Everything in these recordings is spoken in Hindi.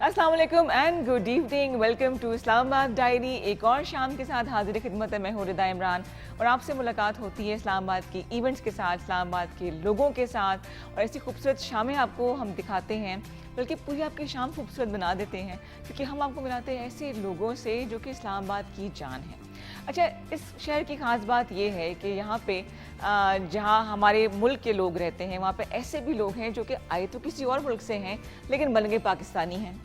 अस्सलाम वालेकुम and good evening. Welcome to Islamabad diary. एक और शाम के साथ हाजिर खिदमत है। मैं हूं रिदा इमरान और आपसे मुलाकात होती है इस्लामाबाद की इवेंट्स के साथ, इस्लामाबाद के लोगों के साथ, और ऐसी खूबसूरत शामें आपको हम दिखाते हैं, बल्कि पूरी आपकी शाम खूबसूरत बना देते हैं, क्योंकि हम आपको मिलाते हैं ऐसे लोगों से जो कि इस्लामाबाद की जान है। अच्छा, इस शहर की ख़ास बात यह है कि यहाँ पे जहाँ हमारे मुल्क के लोग रहते हैं, वहाँ पे ऐसे भी लोग हैं जो कि आए तो किसी और मुल्क से हैं लेकिन बन गए पाकिस्तानी हैं,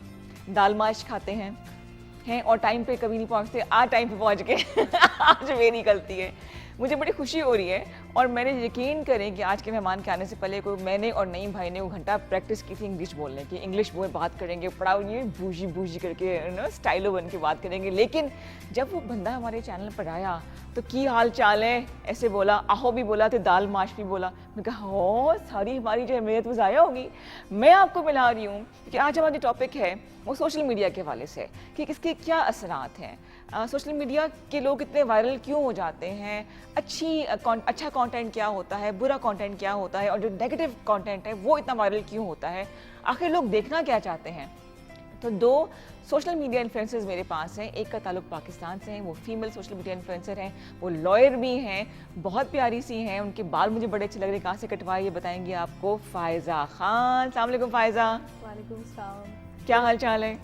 दाल माश खाते हैं और टाइम पे कभी नहीं पहुँचते। आज टाइम पे पहुँच गए आज मेरी गलती है। मुझे बड़ी खुशी हो रही है और मैंने यकीन करें कि आज के मेहमान के आने से पहले मैंने और नईम भाई ने वो घंटा प्रैक्टिस की थी इंग्लिश बोलने की। इंग्लिश में बात करेंगे, पढ़ाओ ये बूझी बूझी करके ना स्टाइलो बन के बात करेंगे। लेकिन जब वो बंदा हमारे चैनल पर आया तो की हाल चाल है ऐसे बोला, आहो भी बोला तो दाल माश भी बोला। मैं कहा हो, सारी हमारी जो मेहनत वो ज़ाया होगी। मैं आपको मिला रही हूँ कि आज हमारा जो टॉपिक है वो सोशल मीडिया के हवाले से, कि इसके क्या असरात हैं, सोशल मीडिया के लोग इतने वायरल क्यों हो जाते हैं, अच्छा कंटेंट क्या होता है, बुरा कंटेंट क्या होता है, और जो नेगेटिव कंटेंट है वो इतना वायरल क्यों होता है, आखिर लोग देखना क्या चाहते हैं। तो दो सोशल मीडिया इन्फ्लुएंसर्स मेरे पास हैं। एक का ताल्लुक पाकिस्तान से है, वो फीमेल सोशल मीडिया इन्फ्लुएंसर हैं, वो लॉयर भी हैं, बहुत प्यारी सी हैं, उनके बाल मुझे बड़े अच्छे लग रहे हैं। कहाँ से कटवाए ये बताएंगी आपको फ़ायज़ा खान। अस्सलाम वालेकुम फ़ायज़ा। वालेकुम सलाम। क्या हाल चाल है?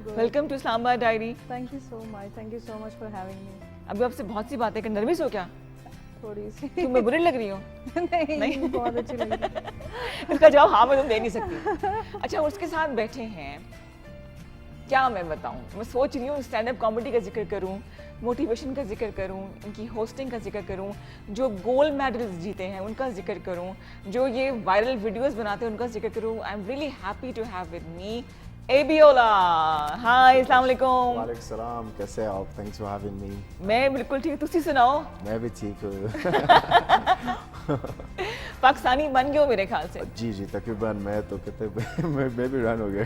Welcome to Islamabad diary. Thank you so much for having me. अभी आपसे बहुत सी बातें कर, नर्वस हो क्या? थोड़ी सी। तुम मैं बुरी लग रही हूँ? नहीं, बहुत अच्छी लग रही है। इसका जवाब हाँ मैं तुम दे नहीं सकती। अच्छा, उसके साथ बैठे हैं, क्या मैं बताऊं, मैं सोच रही हूँ स्टैंड अप कॉमेडी का जिक्र करूं, मोटिवेशन का जिक्र करूं, इनकी होस्टिंग का जिक्र करूं, जो गोल्ड मेडल्स जीते हैं उनका जिक्र करूं, जो ये वायरल वीडियोस बनाते हैं उनका जिक्र करूं। I am really happy to have with me Abiola. Hi, अस्सलाम वालेकुम। वालेकुम सलाम, कैसे हैं आप? Thanks for having me. मैं बिल्कुल ठीक, तुसी सुनाओ? मैं भी ठीक हूँ। पाकिस्तानी बन गए हो मेरे ख्याल से। जी जी, तकरीबन मैं तो कहते मैं भी रन हो गया।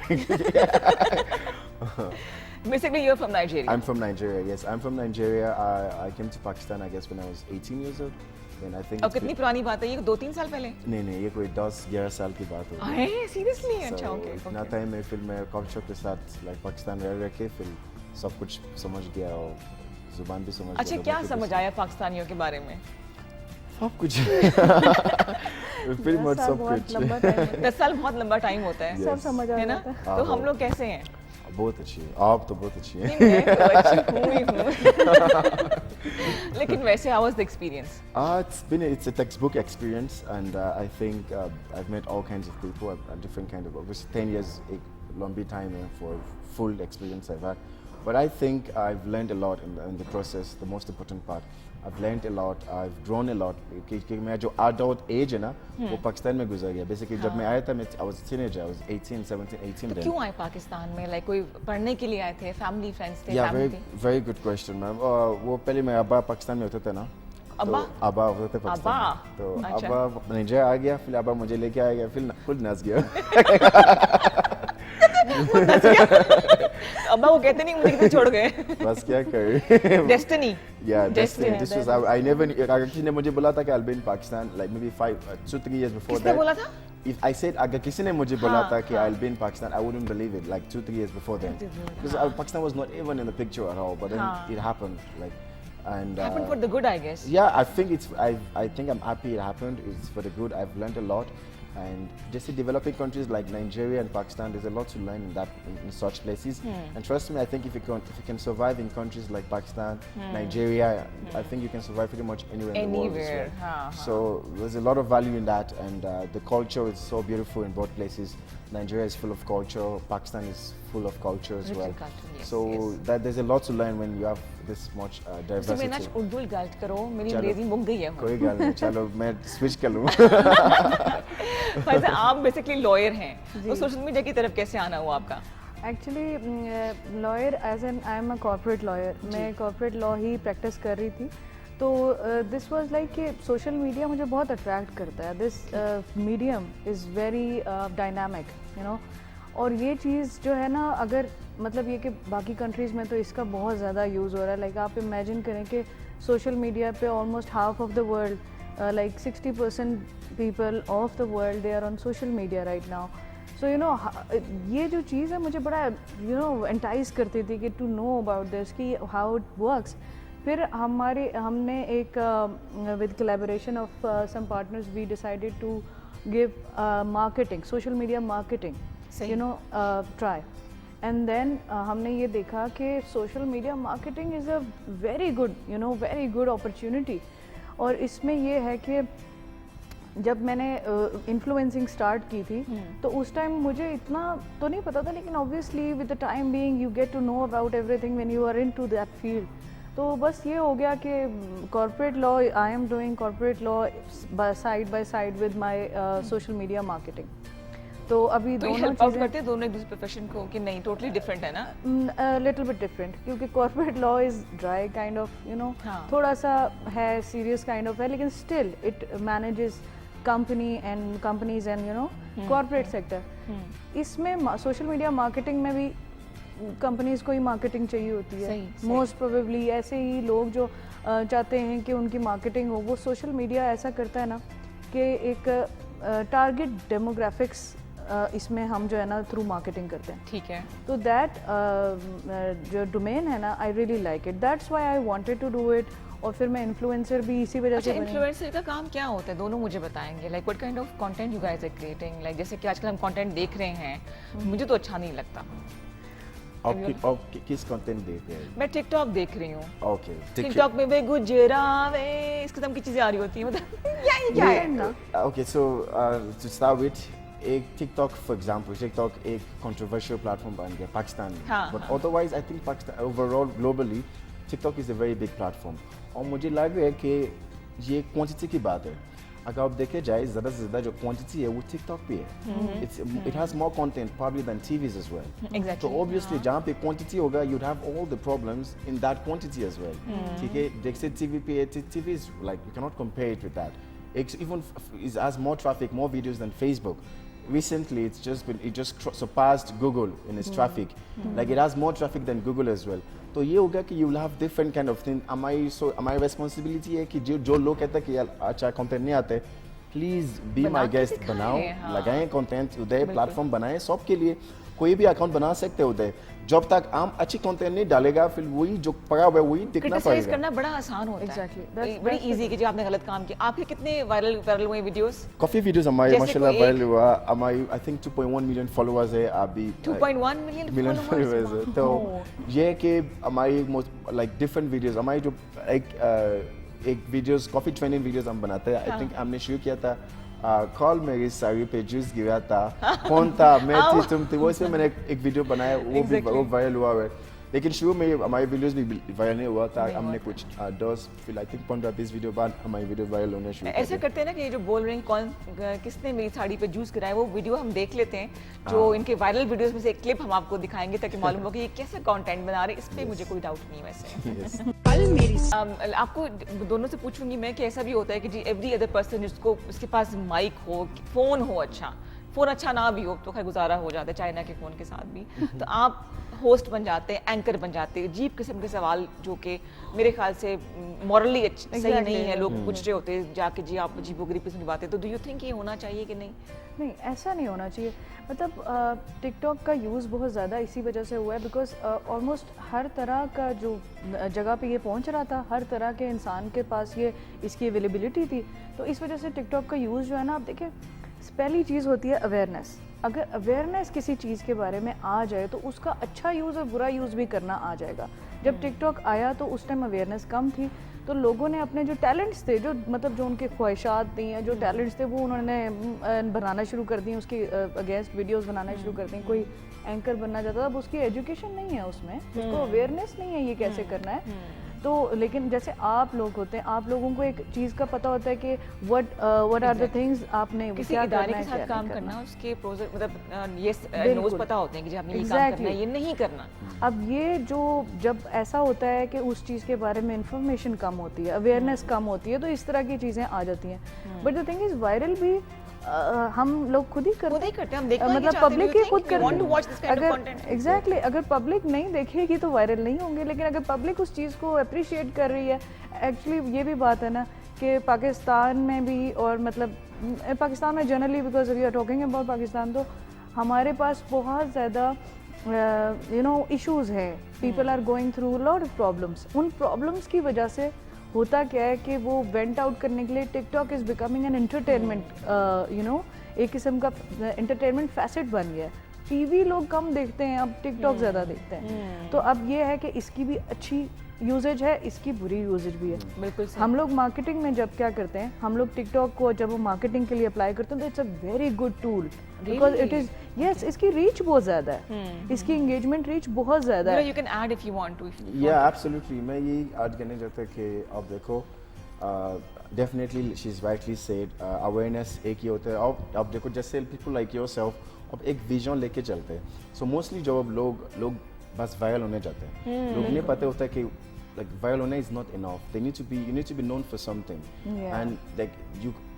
Basically, you're from Nigeria. I'm from Nigeria. Yes, I'm from Nigeria. I came to Pakistan, I guess, when I was 18 years old. And I think. और कितनी पुरानी बात है ये? 2-3 साल पहले? नहीं, ये कोई 10-11 साल की बात होगी। अरे सीरियसली? अच्छा, ओके। इतना टाइम में फिर मैं कल्चर के साथ लाइक पाकिस्तान रह के फिर सब कुछ समझ गया और जुबान भी समझ गया। अच्छा, क्या समझ आया पाकिस्तानियों के बारे में? सब कुछ। फिर मत सब कुछ। 10 साल बहुत लंबा टाइम होता है। सब समझ आ है ना? जाता है। तो हम लोग कैसे हैं? बहुत अच्छी है, आप तो बहुत अच्छी हैं। मैं तो अच्छी हूँ ही हूँ। लेकिन वैसे how was the experience? It's a textbook experience, and I think I've met all kinds of people, different kind of. Obviously, 10 years, a long time for full experience I've had. But I think I've learned a lot in the process. The most important part, I've learned a lot. I've grown a lot. कि मैं जो adult age है ना, वो पाकिस्तान में गुजर गया. Basically, जब मैं आया था, I was a teenager. I was 18, 17, 18 तो then. क्यों आए पाकिस्तान में? लाइक कोई पढ़ने के लिए आए थे, फैमिली फ्रेंड्स थे? Yeah, very good question, ma'am. वो पहले मैं अब्बा पाकिस्तान में होते थे ना. अब्बा? तो अब्बा होते थे पाकिस्तान में. तो अच्छा। अब्बा नाइजीरिया आ गया, फिर अब्बा मुझे लेके आ गया, फिर खुद नस गया. अब्बा वो कहते नहीं मुझे किधर छोड़ गए? बस क्या करें. Destiny. Yeah, Destiny. this was I never अगर किसी ने मुझे बोला था कि I'll be in Pakistan like maybe 2-3 years before किसने that. बोला था? If I said अगर किसी ने मुझे बोला हाँ, था कि हाँ. I'll be in Pakistan, I wouldn't believe it like 2-3 years before then. Because Pakistan was not even in the picture at all, but then हाँ. it happened like. And Happened for the good, I guess. yeah, I think I think I'm happy it happened. It's for the good. I've learned a lot, and just in developing countries like Nigeria and Pakistan, there's a lot to learn in such places. And trust me, I think if you can survive in countries like Pakistan, Nigeria, I think you can survive pretty much anywhere in the world as Anywhere. well. हाँ, हाँ. So there's a lot of value in that, and the culture is so beautiful in both places. Nigeria is full of culture. Pakistan is full of culture as Rich in well. culture, yes, So yes. there's a lot to learn when you have this much तो diversity. मैं ना उर्दू गलत करो, मेरी चलो। अंग्रेजी मुक गई है। कोई गल नहीं, चलो मैं स्विच कर लूँ. फैज़ा, आप बेसिकली लॉयर हैं, तो सोशल मीडिया की तरफ कैसे आना हुआ आपका? Actually lawyer as an I am a corporate lawyer. मैं कॉर्पोरेट लॉ ही प्रैक्टिस कर रही थी. तो दिस वाज लाइक कि सोशल मीडिया मुझे बहुत अट्रैक्ट करता है. This medium is very dynamic, you know. और ये चीज़ जो है ना, अगर मतलब ये कि बाकी कंट्रीज़ में तो इसका बहुत ज़्यादा यूज़ हो रहा है. लाइक आप इमेजिन करें कि सोशल मीडिया पे almost half of the world, like 60% people of the world, they are on social media right now. So you know ये जो चीज़ है मुझे बड़ा यू नो एंटाइज करती थी कि टू नो अबाउट दिस कि हाउ इट वर्क्स। फिर हमने एक with collaboration of some partners we decided to give marketing, social media marketing you know try. And then हमने ये देखा कि social media marketing is a very good opportunity. और इसमें ये है कि जब मैंने इन्फ्लुएंसिंग स्टार्ट की थी तो उस टाइम मुझे इतना तो नहीं पता था, लेकिन obviously with the time being you get to know about everything when you are into that field. तो बस ये हो गया कि corporate law, I am doing corporate law side by side with my social media marketing. तो अभी तो दोनों चीजें करते हैं दोनों एक दूसरे प्रोफेशन को कि नहीं टोटली डिफरेंट है ना? लिटिल बिट डिफरेंट, क्योंकि corporate law is dry kind of you know, हाँ। थोड़ा सा है सीरियस काइंड ऑफ है, लेकिन still it manages companies and you know corporate sector. इसमें सोशल मीडिया मार्केटिंग में भी कंपनीज को ही मार्केटिंग चाहिए होती है मोस्ट प्रोबेबली। ऐसे ही लोग जो चाहते हैं कि उनकी मार्केटिंग हो, वो सोशल मीडिया ऐसा करता है ना कि एक टारगेट डेमोग्राफिक्स इसमें हम जो है ना थ्रू मार्केटिंग करते हैं। ठीक है। तो दैट जो डोमेन है ना, I really like it, that's why I wanted to do it. और फिर मैं इन्फ्लुएंसर भी इसी वजह से बनी। इन्फ्लुएंसर का काम क्या होता है, दोनों मुझे बताएंगे? Like what kind of content you guys are creating? Like जैसे कि आजकल हम कंटेंट देख रहे हैं, मुझे तो अच्छा नहीं लगता। आप किस कंटेंट देख रहे हैं? मैं टिकटॉक देख रही हूँ। ओके, टिकटॉक में वे गुजरावे इस किस्म की चीजें आ रही होती हैं, मतलब ये क्या है? Okay, so to start with, एक टिकटॉक फॉर एग्जांपल, टिकटॉक एक कंट्रोवर्शियल प्लेटफॉर्म बन गया पाकिस्तान में, but otherwise I think Pakistan overall globally TikTok is a very big platform. और मुझे लग रहा है कि ये क्वांटिटी की बात है। अगर आप देखे जाए ज़्यादा से ज़्यादा जो क्वांटिटी है वो टिकटॉक पे है। It has more content probably than TVs as well. Exactly. तो obviously जहाँ पे क्वांटिटी होगा you'd have all the problems in that quantity as well. ठीक है, जैसे TV पे है, TV is like you cannot compare it with that. It even it has more traffic, more videos than Facebook. Recently, it just surpassed Google in its traffic. Like it has more traffic than Google as well. तो ये होगा कि you will have different kind of thing. हमारी responsibility है कि जो लोग कहते हैं कि यार अच्छा कंटेंट नहीं आते, प्लीज बी माई गेस्ट, बनाओ, लगाएं कंटेंट। उदय प्लेटफॉर्म बनाएं सबके लिए, कोई भी अकाउंट बना सकते हैं उदय। जब तक आप अच्छी कंटेंट नहीं डालेगा फिर वही जो पड़ा हुआ है वही दिखना पड़ेगा। क्रिटिसाइज करना बड़ा आसान होता है। Exactly. बड़ी इजी कि जो आपने गलत काम किया। आपके कितने वायरल हुए वीडियोस? काफी वीडियोस हमारे माशाल्लाह वायरल हुआ। हमारी आई थिंक 2.1 मिलियन फॉलोअर्स है अभी। 2.1 मिलियन फॉलोअर्स है। तो ये कि हमारी लाइक डिफरेंट वीडियोस, हमारी जो एक वीडियोस काफी ट्रेंडिंग वीडियोस हम बनाते हैं। आई थिंक हमने शुरू किया था कॉल मेरी साड़ी पे जूस गिरा था, कौन था, मैं थी, तुम थी। वो इसमें मैंने एक वीडियो बनाया, वो वायरल हुआ है। लेकिन शुरू में हमारी वीडियोस भी वायरल नहीं हुआ था। हमने कुछ 10 फिर आई थिंक 15-20 वीडियो बाद हमारी वीडियो वायरल होने शुरू। ऐसे करते हैं ना कि ये जो बोल रहे हैं कौन किसने मेरी साड़ी पे जूस गिराया, वो वीडियो हम देख लेते हैं। जो इनके वायरल वीडियोस में से एक क्लिप हम आपको दिखाएंगे ताकि मालूम हो कि ये कैसा कंटेंट बना रहे हैं। इस पे मुझे कोई डाउट नहीं वैसे। आपको दोनों से पूछूंगी मैं कि ऐसा भी होता है कि जी एवरी अदर पर्सन जिसको उसके पास माइक हो, फोन हो, अच्छा फ़ोन अच्छा ना भी हो तो खैर गुजारा हो जाता है चाइना के फ़ोन के साथ भी। तो आप होस्ट बन जाते हैं, एंकर बन जाते हैं, अजीब किस्म के सवाल जो कि मेरे ख्याल से मॉरली सही नहीं है। लोग पूछ रहे होते हैं जाके जी आप अजीबोगरीब किस्म की बातें। तो डू यू थिंक ये होना चाहिए कि नहीं? नहीं, ऐसा नहीं होना चाहिए। मतलब टिकटॉक का यूज़ बहुत ज़्यादा इसी वजह से हुआ है बिकॉज ऑलमोस्ट हर तरह का जो जगह पे ये पहुंच रहा था, हर तरह के इंसान के पास ये इसकी अवेलेबिलिटी थी। तो इस वजह से टिकटॉक का यूज़ जो है ना, आप देखिए पहली चीज़ होती है अवेयरनेस। अगर अवेयरनेस किसी चीज़ के बारे में आ जाए तो उसका अच्छा यूज़ और बुरा यूज़ भी करना आ जाएगा। जब टिकटॉक आया तो उस टाइम अवेयरनेस कम थी, तो लोगों ने अपने जो टैलेंट्स थे, जो मतलब जो उनके ख्वाहिशात थी या जो टैलेंट्स थे वो उन्होंने बनाना शुरू कर दी, उसके अगेंस्ट वीडियोस बनाना शुरू कर दी। कोई एंकर बनना चाहता था, अब उसकी एजुकेशन नहीं है, उसमें उसको अवेयरनेस नहीं है ये कैसे करना है। तो लेकिन जैसे आप लोग होते हैं, आप लोगों को एक चीज़ का पता होता है कि व्हाट आर द थिंग्स आपने किसी इदारे के साथ काम करना, उसके प्रोजेक्ट मतलब ये नोज पता होते हैं कि आपने ये काम करना है, ये नहीं करना। अब ये जो जब ऐसा होता है कि उस चीज़ के बारे में इंफॉर्मेशन कम होती है, अवेयरनेस कम होती है, तो इस तरह की चीज़ें आ जाती हैं। But the thing is viral भी हम लोग खुद ही करते हैं, हम देखना मतलब पब्लिक ही खुद करते हैं। अगर एग्जैक्टली अगर पब्लिक नहीं देखेगी तो वायरल नहीं होंगे, लेकिन अगर पब्लिक उस चीज़ को अप्रिशिएट कर रही है, एक्चुअली ये भी बात है ना कि पाकिस्तान में भी और मतलब पाकिस्तान में generally, because we are talking about Pakistan, तो हमारे पास बहुत ज़्यादा इश्यूज हैं, people are going through lot of problems. उन प्रॉब्लम्स की वजह से होता क्या है कि वो वेंट आउट करने के लिए TikTok is becoming an entertainment, एक किस्म का एंटरटेनमेंट फैसेट बन गया है। टीवी लोग कम देखते हैं, अब टिकटॉक ज़्यादा देखते हैं। तो अब ये है कि इसकी भी अच्छी यूजेज है, इसकी बुरी यूजेज भी है। बिल्कुल सही। हम लोग मार्केटिंग में जब क्या करते हैं, हम लोग टिकटॉक को जब वो मार्केटिंग के लिए अप्लाई करते हैं तो it's a very good tool, because it is yes, इसकी रीच बहुत ज़्यादा है, इसकी एंगेजमेंट रीच बहुत ज़्यादा है। You can add if you want to. या एब्सोल्युटली, मैं यही ऐड करने चाहता कि अब देखो, definitely she is rightly said, awareness एक ही होता है। अब देखो, जैसे पीपल लाइक योरसेल्फ अब एक विजन लेके चलते हैं। सो मोस्टली जो अब लोग बस वायरल होने जाते हैं, लोग नहीं पता होता है कि like viral होना is not enough. You need to be known for something. Yeah. And like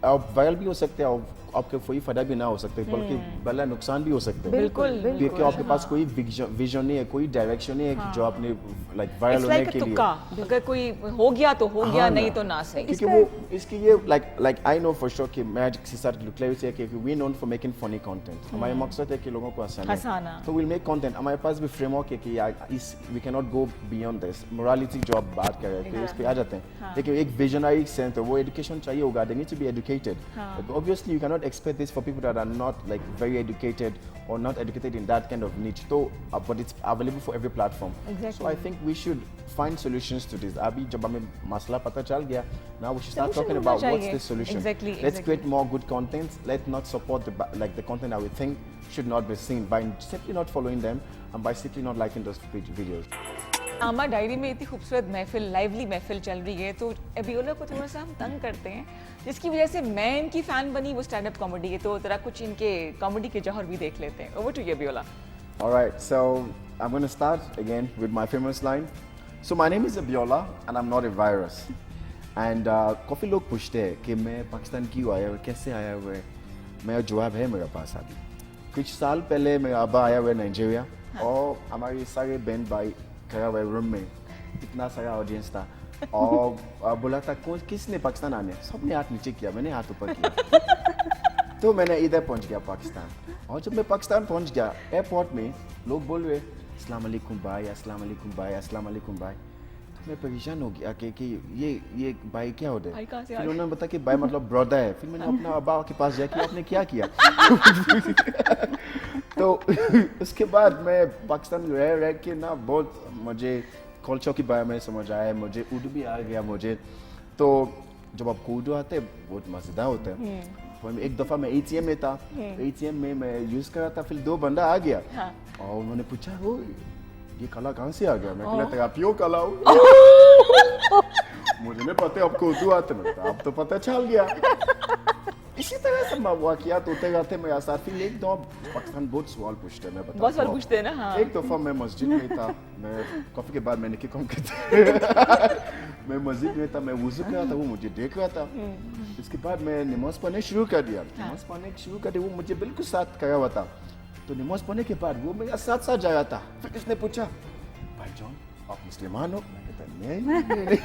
आप वायरल भी हो सकते हैं, आपके कोई फायदा भी ना हो सकते, बल्कि बल्कि नुकसान भी हो सकते हैं। बिल्कुल, क्योंकि आपके पास कोई विजन नहीं है, कोई डायरेक्शन नहीं है कि जो आपने लाइक वायरल होने के लिए। अगर कोई हो गया तो हो गया, नहीं तो ना सही। क्योंकि वो इसकी ये like I know for sure कि मैं किसी साथ क्लैरिटी है कि we known for making funny content. हमारा मकसद है कि लोगों को हंसाना, तो विल मेक कंटेंट। हमारे पास भी फ्रेमवर्क है कि यार we can not go beyond this morality जो आप बात कर रहे थे, इस पे आ जाते हैं। लेकिन एक विजनरी सेंस है, वो एजुकेशन चाहिए होगा, they need to be educated. Obviously you cannot expect this for people that are not like very educated or not educated in that kind of niche. So, but it's available for every platform. Exactly. So I think we should find solutions to this. Abhi jab hame masla pata chal gaya, now we should start talking about what's the solution. Exactly. Let's create more good content. Let's not support the content that we think should not be seen by simply not following them and by simply not liking those videos. आमा डायरी में इतनी खूबसूरत महफिल, लाइवली महफिल चल रही है, तो एबियोला को थोड़ा सा हम तंग करते हैं, जिसकी वजह से मैं इनकी फ़ैन बनी वो स्टैंड अप कॉमेडी है। तो ज़रा कुछ इनके कॉमेडी के जौहर भी देख लेते हैं। Over to you Abiola. Alright, so I'm going to start again with my famous line. So my name is Abiola and I'm not a virus. And काफ़ी लोग पूछते हैं कि मैं पाकिस्तान क्यों आया हुआ, कैसे आया हुआ है। मेरा जवाब है मेरे पास अभी। कुछ साल पहले मेरा अब्बा आया हुआ है नाइजीरिया, और हमारे सारे बहन भाई खड़ा हुआ रूम में, इतना सारा ऑडियंस था, और बोला था किसने पाकिस्तान आने, सबने हाथ नीचे किया, मैंने हाथ ऊपर किया। तो मैंने इधर पहुंच गया पाकिस्तान, और जब मैं पाकिस्तान पहुंच गया एयरपोर्ट में लोग बोल रहे अस्सलाम वालेकुम भाई, अस्सलाम वालेकुम भाई, अस्सलाम वालेकुम भाई। तो मैं परेशान हो गया कि ये भाई क्या होता है। फिर उन्होंने बताया कि भाई मतलब ब्रदर है। फिर मैंने अपना अब्बा के पास जाके आपने क्या किया। तो उसके बाद मैं पाकिस्तान रह के ना बहुत मुझे कल्चर के बारे में समझ आया, मुझे उर्दू भी आ गया मुझे। तो जब आपको उर्दू आते हैं बहुत मज़ेदार होता है। एक दफ़ा मैं ATM में था, ATM में मैं यूज़ कर रहा था, फिर 2 बंदा आ गया, और उन्होंने पूछा वो ये कला कहाँ से आ गया। मैं कहता था आप यो कला हो। मुझे नहीं पता आपको उर्दू आते, मैं अब तो पता चल गया। इसी तरह से वाक़यात होते रहते मेरे साथ। फिर एक दो पाकिस्तान बहुत सवाल पूछते हैं, मैं बताता हूँ। बहुत सवाल पूछते हैं ना। हाँ। एक दफ़ा मैं मस्जिद में था, मैं कॉफ़ी के बाद मैंने कम करता मैं मस्जिद में था, मैं वुज़ू कर रहा था, वो मुझे देख रहा था। इसके बाद मैं नमाज़ पढ़ने शुरू कर दिया। नमाज़ पढ़ने शुरू कर दिया, वो मुझे बिल्कुल साथ खड़ा हुआ था। तो नमाज़ पढ़ने के बाद वो मेरा साथ साथ जा रहा था। फिर उसने पूछा भाई जॉन आप मुसलमान हो? मैं कहता नहीं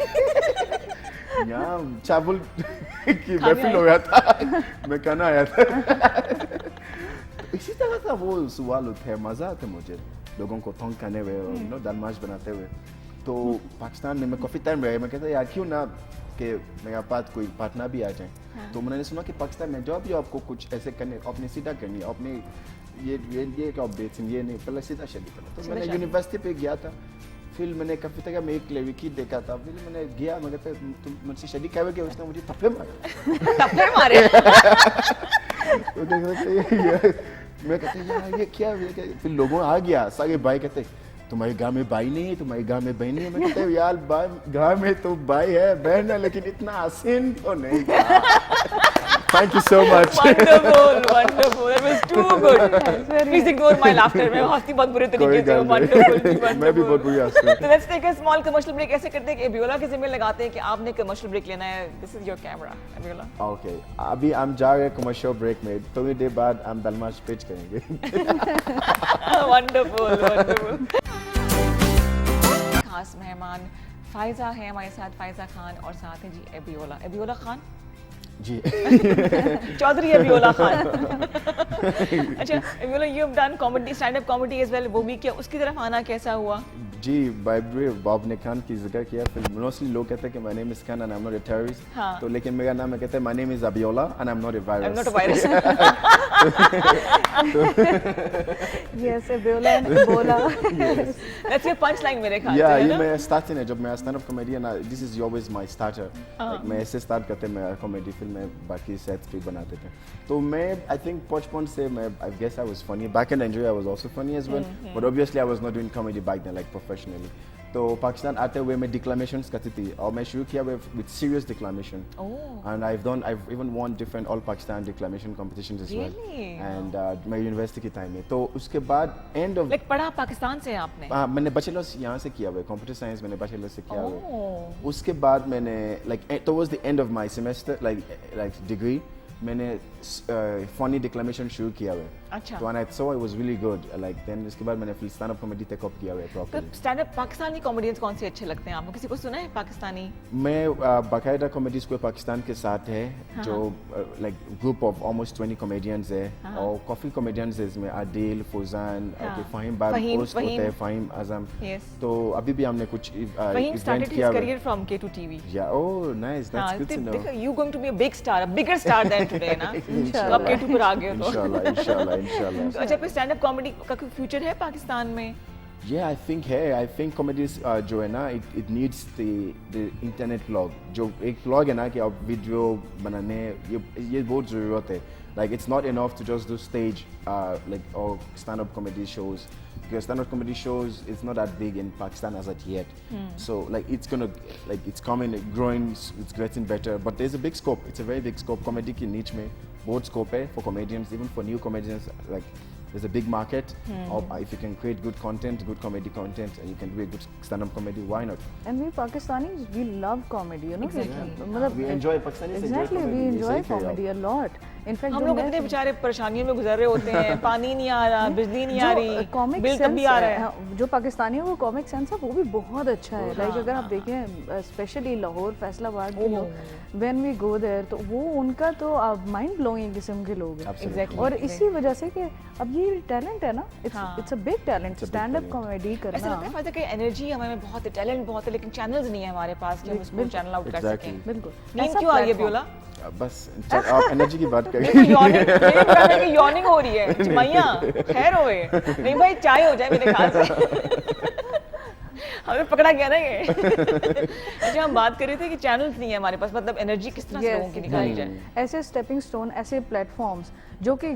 यहाँ चावल की महफिल हो रहा था, मैं कहना आया था। इसी तरह का वो सवाल उठे, मज़ा आता मुझे लोगों को तंग करने हुए, दालमाश बनाते हुए। तो पाकिस्तान में मैं काफ़ी टाइम रहा, मैं कहता यार क्यों ना कि मेरा पास कोई पार्टनर भी आ जाए। तो मैंने सुना कि पाकिस्तान में जब भी आपको कुछ ऐसे करने, अपने सीधा करनी है, अपने ये क्या बेचन, ये नहीं, पहले सीधा शादी करना। तो मैंने यूनिवर्सिटी पे गया था, फिर मैंने काफ़ी तरह में एक लड़की देखा था, फिर मैंने गया, मैं कहता तुम मुझसे शादी करोगे? उसने मुझे थप्पड़ मारे। थप्पड़ मारे? मैं कहते यार ये क्या। फिर लोगों आ गया, सारे भाई कहते तुम्हारे गाँव में भाई नहीं है, तुम्हारे गाँव में बहन नहीं है। मैं कहता यार गाँव में तो भाई है, बहन है, लेकिन इतना आसान तो नहीं। Thank you so much. Wonderful, wonderful. That was too good. Please ignore my laughter. मैं हंसती बहुत बुरे तरीके से। Wonderful. मैं भी बहुत बुरी हंसती हूँ। So let's take a small commercial break. ऐसे करते हैं कि एबियोला के ज़िम्मे लगाते हैं कि आपने commercial break लेना है. This is your camera, एबियोला. Okay. अभी हम जा रहे हैं commercial break में, थोड़ी देर बाद हम दालमाश पेच करेंगे। Wonderful, wonderful. खास मेहमान फायजा है हमारे साथ, फायजा खान, और साथ है जी एबियोला। एबियोला खान जी चौधरी अबियोला खान। अच्छा Abiola, you have done comedy, stand up comedy as well, वो भी किया, उसकी तरफ आना कैसा हुआ? जी बाइब्रे बॉब ने खान की जिक्र किया, फिर मोस्टली लोग कहते हैं कि my name is Khan and I am not a terrorist, हाँ। तो लेकिन मेरा नाम है, कहते हैं my name is Abiola and I am not a I am not a virus. Virus. Yes बोला बोला दैट्स योर पंच लाइन मेरे ख्याल से, या है ये ना? मैं स्टार्टिंग है, जब मैं stand up comedian, this is always my starter, like मैं ऐसे स्टार्ट करते हैं, मैं कॉमेडी फिल्म में बाकी सेट्स भी बनाते थे, तो मैं आई थिंक बचपन से मैं I guess I was funny back in Nigeria, I was also funny as well, but obviously I was not doing comedy back then like professionally. तो पाकिस्तान आते हुए मैं डिक्लामेशंस करती थी, और मैं शुरू किया with serious declamation, and I've even won different all Pakistan declamation competitions as well, Really? and मैं यूनिवर्सिटी के टाइम में, तो उसके बाद एंड ऑफ लाइक पढ़ा पाकिस्तान से आपने? मैंने बैचलर्स यहाँ से किया हुआ है, कंप्यूटर साइंस मैंने बैचलर्स से किया हुआ है। ओह, उसके बाद मैंने like towards the end of my semester like degree मैंने फनी डिक्लामेशन शुरू किया हुआ है, अच्छा। तो I saw it was really good, like then उसके बाद मैंने फिर stand up comedy take up किया हुआ है तो properly. Stand up Pakistani comedians कौन से अच्छे लगते हैं आपको? किसी को सुना है पाकिस्तानी? मैं बाकायदा कॉमेडी स्कूल पाकिस्तान के साथ है, जो like group of almost 20 comedians है, और काफ़ी कॉमेडियंस है इसमें, आदिल, फौजान, फ़हीम बार होस्ट होते हैं, फ़हीम आज़म, Yes. तो अभी भी हमने कुछ फहीम इवेंट स्टार्टेड किया हिज हुआ career from K2 TV. Yeah oh nice, that's good to know. देखो you going to be a big star, a bigger star than today ना। तो आप K2 पर आ गए हो तो। इंशाल्लाह इंशाल्लाह इंशाल्लाह। तो अच्छा, फिर स्टैंड अप कॉमेडी का कोई फ्यूचर है पाकिस्तान में? Yeah, I think है, I think comedies जो है ना, it needs the internet blog, जो एक blog है ना कि आप वीडियो बनाने, ये बहुत ज़रूरत है, like it's not enough to just do stage like or stand up comedy shows, because stand up comedy shows it's not that big in Pakistan as at yet, so like it's coming, growing, it's getting better, but there's a big scope, it's a very big scope, comedy की niche में बहुत scope है for comedians, even for new comedians, like there's a big market, or if you can create good content, good comedy content, and you can do a good stand-up comedy, why not? And we Pakistanis, we love comedy, you know. Exactly. मतलब We enjoy Pakistanis exactly, enjoy we comedy. enjoy ये सही कह रहे हो comedy a lot. In fact, हम जो लोग मैं- इतने बेचारे परेशानियों में गुजर रहे होते हैं, पानी नहीं आ रहा, बिजली नहीं आ रही, कॉमिक बिल तब भी आ रहा है। सेंस जो पाकिस्तानियों को कॉमिक सेंस है वो भी बहुत अच्छा है, लाइक अगर आप हाँ। देखें स्पेशली लाहौर फैसलाबाद के लोग, व्हेन वी गो देयर, तो वो उनका तो माइंड ब्लोइंग किस्म के लोग हैं, Absolutely. Exactly. और इसी वजह से कि अब ये टैलेंट है ना, हाँ। It's a big talent, It's a big stand up talent. Comedy ऐसा करना। लगता है फायदा कि एनर्जी हमें बहुत है, टैलेंट बहुत है, लेकिन चैनल्स नहीं है हमारे पास कि हम उसको चैनल आउट कर Exactly. सकें। बिल्कुल नींद ऐसा क्यों आ रही है platform- ब्योला? बस आप एनर्जी की बात देखो करें। यॉर्निंग, मेरे बता रहे कि यॉर्निंग हो रही है। मैया खैर होए, नहीं भाई चाय हो जाए मेरे ख्याल से। हमें पकड़ा गया ना ये। अच्छा, हम बात कर रहे थे कि चैनल्स नहीं है हमारे पास, मतलब एनर्जी किस तरह से Yes, लोगों की निकाली जाए? ऐसे स्टेपिंग स्टोन, ऐसे प्लेटफॉर्म्स जो कि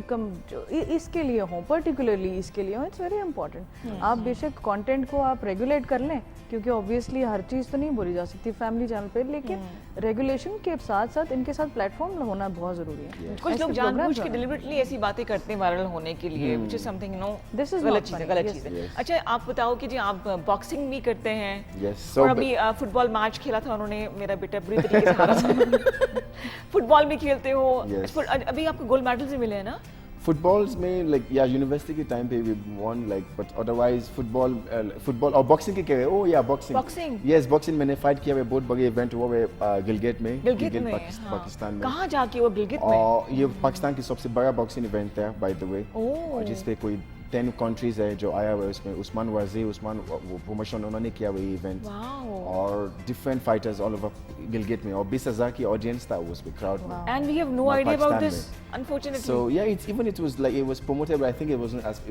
इसके लिए हों, पर्टिकुलरली इसके लिए हों, इट्स वेरी इंपॉर्टेंट। आप बेशक कंटेंट को आप रेगुलेट कर लें, क्योंकि ऑब्वियसली हर चीज़ तो नहीं बोली जा सकती फैमिली चैनल पे, लेकिन रेगुलेशन के साथ साथ इनके साथ प्लेटफॉर्म होना बहुत ज़रूरी है। कुछ ऐसे लोग programs जानबूझ के होने- डिलिबरेटली ऐसी बातें करते हैं वायरल होने के लिए, which is something you know This is गलत not चीज़ है, funny. गलत Yes. चीज़ है। Yes. अच्छा, आप बताओ कि जी आप बॉक्सिंग भी करते हैं, Yes, और so अभी फुटबॉल मैच खेला था उन्होंने, मेरा बेटा बुरी तरीके से हारा था। फुटबॉल भी खेलते हो, Yes. अभी आपको गोल्ड मेडल्स भी मिले हैं ना? फुटबॉल्स में लाइक या यूनिवर्सिटी के टाइम पे we won like, but otherwise football और बॉक्सिंग की कह रहे हो? या बॉक्सिंग, Boxing? यस बॉक्सिंग मैंने फाइट किया है, बहुत बड़े इवेंट हुआ है गिलगित में, गिलगित में, पाकिस्तान में। कहाँ जाके वो गिलगित में? और ये पाकिस्तान की सबसे बड़ा बॉक्सिंग इवेंट है बाय द वे, ओह। जिस पे कोई 10 कंट्रीज है जो आया हुआ है उसमें। उस्मान वजी, उस्मान प्रमोशन उन्होंने किया हुआ ये इवेंट, वाओ। और different fighters all over Gilgit में, और 20,000 की ऑडियंस था उस पे, क्राउड में। And we have no Not idea about Pakistan this, unfortunately. So yeah, it was like it was promoted, but I think it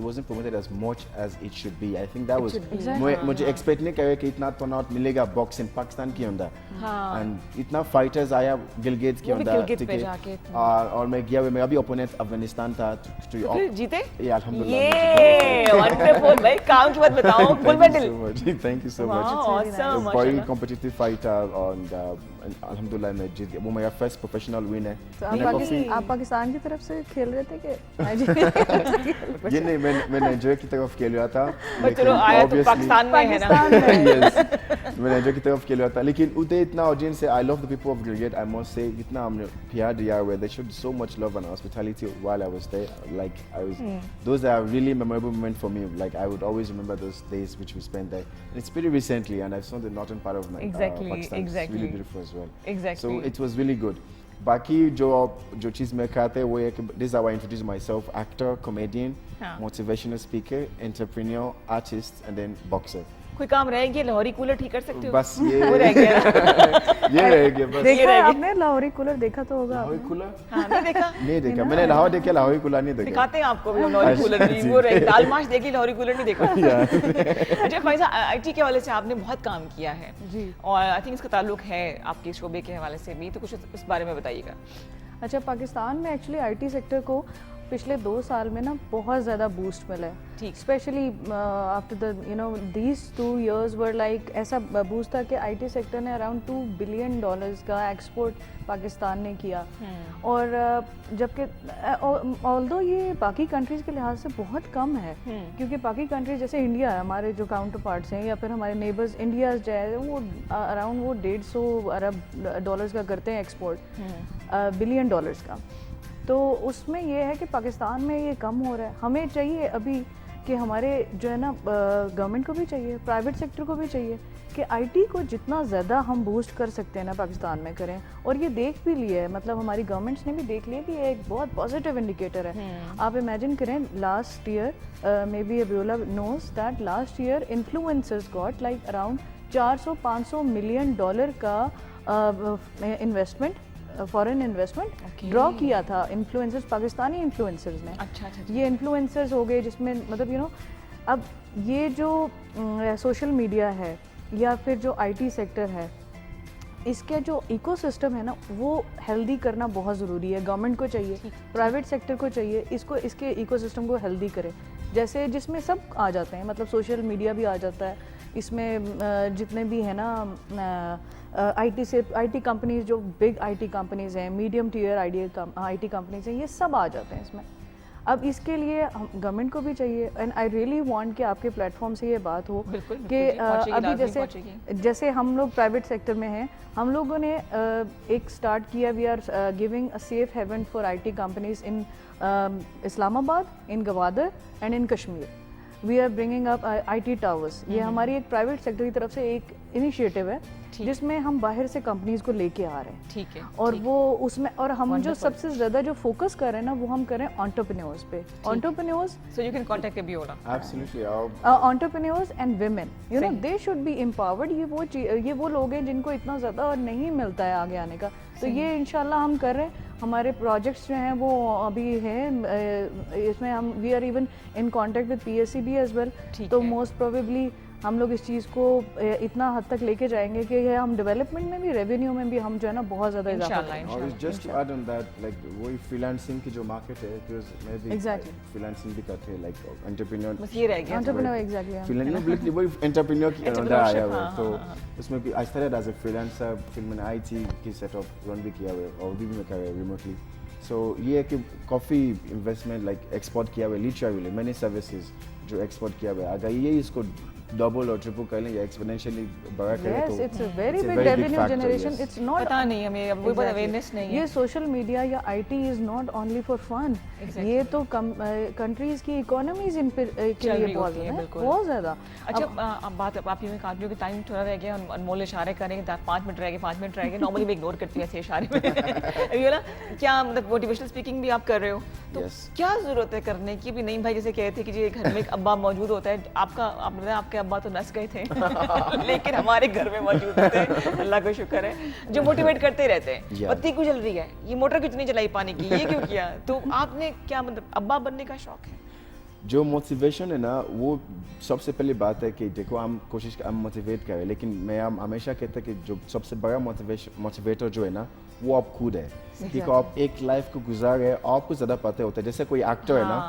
wasn't promoted as much as it should be. I think that was should be. Exactly. मुझे एक्सपेक्ट नहीं करे कि इतना turnout मिलेगा बॉक्सिंग पाकिस्तान के अंदर, हाँ। and इतना फाइटर्स आया गिलगित के वो भी अंदर, गिलगित पे ठीक है? जाके। और मैं गया, मेरा भी ओपोनेंट अफगानिस्तान था, तो फिर जीते? Yeah, alhamdulillah. ये वंडरफुल भाई, काम की बात बताओ, gold medal. Thank you so much. Wow, really awesome, A very माशाल्लाह। competitive fighter, and alhamdulillah मैं जीत गया, वो मेरा फर्स्ट प्रोफेशनल विन है। तो मैंने काफी- आप पाकिस्तान की तरफ से खेल रहे थे कि नाइजीरिया? ये नहीं, मैं नाइजीरिया की तरफ खेल रहा था, बट चलो आया तो obviously- पाकिस्तान में है ना। पाकिस्तान में yes, मैं नाइजीरिया की तरफ खेल रहा था, लेकिन उधर इतना ऑडियंस है। I love the people of Gilgit, I must say, इतना हमने प्यार दिया हुआ है, they showed so much love and hospitality while I was there, like I was, those are really memorable moments for me, like I would always remember those days which we spent there. And it's pretty recently, and I've seen the northern part of my Exactly, Pakistan. It's exactly. really beautiful as well. Exactly. So it was really good. बाकी जो चीज़ मैं करते हैं वो है कि this is how I introduce myself, actor, comedian, हाँ। Motivational speaker, entrepreneur, artist and then boxer. कोई काम रह गया, लाहौरी कूलर ठीक कर सकते हो? बस ये वो रह गया ना? ये रह गया बस। देखा रह है गया। आपने लाहौरी कूलर देखा तो होगा लाहौरी आपने? कूलर हाँ, नहीं देखा? नहीं देखा मैंने, लाहौर देखा, लाहौरी कूलर नहीं देखा। दिखाते हैं आपको भी हम लाहौरी कूलर भी, वो रह दाल माश देखी, लाहौरी कूलर नहीं देखा। अच्छा फैजा, आईटी के हवाले से आपने बहुत काम किया है जी। और आई थिंक इसका ताल्लुक है आपके शोबे के हवाले से भी, तो कुछ उस बारे में बताइएगा। अच्छा, पाकिस्तान में एक्चुअली आईटी सेक्टर को पिछले 2 साल में ना बहुत ज़्यादा बूस्ट मिला है। ठीक। Specially after the these 2 years were like ऐसा बूस्ट था कि आईटी सेक्टर ने अराउंड $2 billion का एक्सपोर्ट पाकिस्तान ने किया। और जबकि ऑल्दो ये बाकी कंट्रीज़ के लिहाज से बहुत कम है, क्योंकि बाकी कंट्रीज जैसे इंडिया है, हमारे जो काउंटर पार्ट्स हैं या फिर हमारे नेबर्स इंडिया जो है वो अराउंड वो 150 अरब डॉलर्स का करते हैं एक्सपोर्ट, बिलियन डॉलर्स का। तो उसमें ये है कि पाकिस्तान में ये कम हो रहा है। हमें चाहिए अभी कि हमारे जो है ना गवर्नमेंट को भी चाहिए, प्राइवेट सेक्टर को भी चाहिए कि आईटी को जितना ज़्यादा हम बूस्ट कर सकते हैं ना पाकिस्तान में करें। और ये देख भी लिया है, मतलब हमारी गवर्नमेंट्स ने भी देख लिया कि ये एक बहुत पॉजिटिव इंडिकेटर है। आप इमेजिन करें last year maybe Abiola knows that last year influencers got like around 400-500 million dollar का इन्वेस्टमेंट, फॉरेन इन्वेस्टमेंट ड्रॉ किया था इन्फ्लुएंसर्स, पाकिस्तानी इन्फ्लुएंसर्स ने। अच्छा। ये इन्फ्लुएंसर्स हो गए जिसमें मतलब अब ये जो सोशल मीडिया है या फिर जो आईटी सेक्टर है, इसके जो इकोसिस्टम है ना वो हेल्दी करना बहुत ज़रूरी है। गवर्नमेंट को चाहिए, प्राइवेट सेक्टर को चाहिए इसके इकोसिस्टम को हेल्दी करे, जैसे जिसमें सब आ जाते हैं, मतलब सोशल मीडिया भी आ जाता है इसमें, जितने भी है ना आईटी कंपनीज, जो बिग आईटी कंपनीज हैं, मीडियम टीयर आईटी कंपनीज हैं, ये सब आ जाते हैं इसमें। अब इसके लिए गवर्नमेंट को भी चाहिए, एंड आई रियली वांट कि आपके प्लेटफॉर्म से ये बात हो बिल्कुल, कि पहुंचेगी, अभी लाजमी जैसे हम लोग प्राइवेट सेक्टर में हैं, हम लोगों ने एक स्टार्ट किया, we are giving a safe haven for IT companies in Islamabad, in Gwadar and in Kashmir. We are bringing up IT towers. ये हमारी एक प्राइवेट सेक्टर की तरफ से एक इनिशिएटिव है जिसमें हम बाहर से कंपनीज को लेके आ रहे हैं। ठीक है। और वो उसमें, और हम जो सबसे ज़्यादा जो फोकस कर रहे हैं ना वो हम करें एंटरप्रेन्योर्स पे, entrepreneurs, so you can contact Abiola. Absolutely. Entrepreneurs and women, they should be empowered. ये वो लोग हैं जिनको इतना ज़्यादा नहीं मिलता है आगे आने का, तो ये इंशाल्लाह हम कर रहे हैं। हमारे प्रोजेक्ट्स जो हैं वो अभी हैं, इसमें हम we are even in contact with PSCB as well. तो मोस्ट प्रोबेबली हम लोग इस चीज़ को इतना हद तक लेके जाएंगे कि हम डेवलपमेंट में भी, रेवेन्यू में भी हम जो है ना बहुत ज़्यादा इजाफा करेंगे। और just to add on that, like वही फ्रीलांसिंग की जो मार्केट है, बिकॉज़ मैं भी फ्रीलांसिंग भी करते हैं, लाइक एंटरप्रेन्योर, बस ये रह गया एंटरप्रेन्योर, एग्जैक्टली। फ्रीलांसिंग वही एंटरप्रेन्योर की अंदर आया हुआ है। तो उसमें भी I started as a freelancer, फिर मैंने आईटी की सेटअप रन भी किया हुआ है और भी मैं कर रहा हूं रिमोटली। सो ये है कि काफ़ी इन्वेस्टमेंट लाइक एक्सपोर्ट किया हुआ है, लिटरली मैंने सर्विसेज जो एक्सपोर्ट किया हुआ है, अगर ये इसको डबल और ट्रिपल कर लें या एक्सपोनेंशियली बड़ा करें तो it's a very big revenue generation. It's not, पता नहीं हमें, अब कोई अवेयरनेस नहीं है। ये सोशल मीडिया या IT is not only for fun, ये तो कंट्रीज की इकोनॉमीज के लिए बहुत ज़्यादा। अच्छा, अब बात आप ही में काट रही हो कि टाइम थोड़ा रह गया, अनमोल इशारे करेंगे, 5 मिनट रह गए, 5 मिनट रह गए, नॉर्मली मैं इग्नोर करती हूँ ऐसे इशारे में। अभी क्या मतलब मोटिवेशनल स्पीकिंग भी आप कर रहे हो, तो क्या ज़रूरत है करने की? भी नहीं भाई, जैसे कहते हैं कि जी घर में एक अब्बा मौजूद होता है, आपके अब्बा तो नस गए थे लेकिन हमारे घर में मौजूद होते हैं, अल्लाह का शुक्र है, जो मोटिवेट करते रहते हैं। बत्ती क्यों जल रही है, ये मोटर क्यों नहीं चलाई पानी की, ये क्यों किया? तो आपने क्या मतलब अब्बा बनने का शौक है? जो मोटिवेशन है ना, वो सबसे पहली बात है कि देखो हम कोशिश हम मोटिवेट करें, लेकिन मैं हमेशा कहता कि जो सबसे बड़ा मोटिवेटर जो है ना वो आप खुद है। क्योंकि आप एक लाइफ को गुजार रहे हैं, आपको ज़्यादा पता होता है। जैसे कोई एक्टर है ना,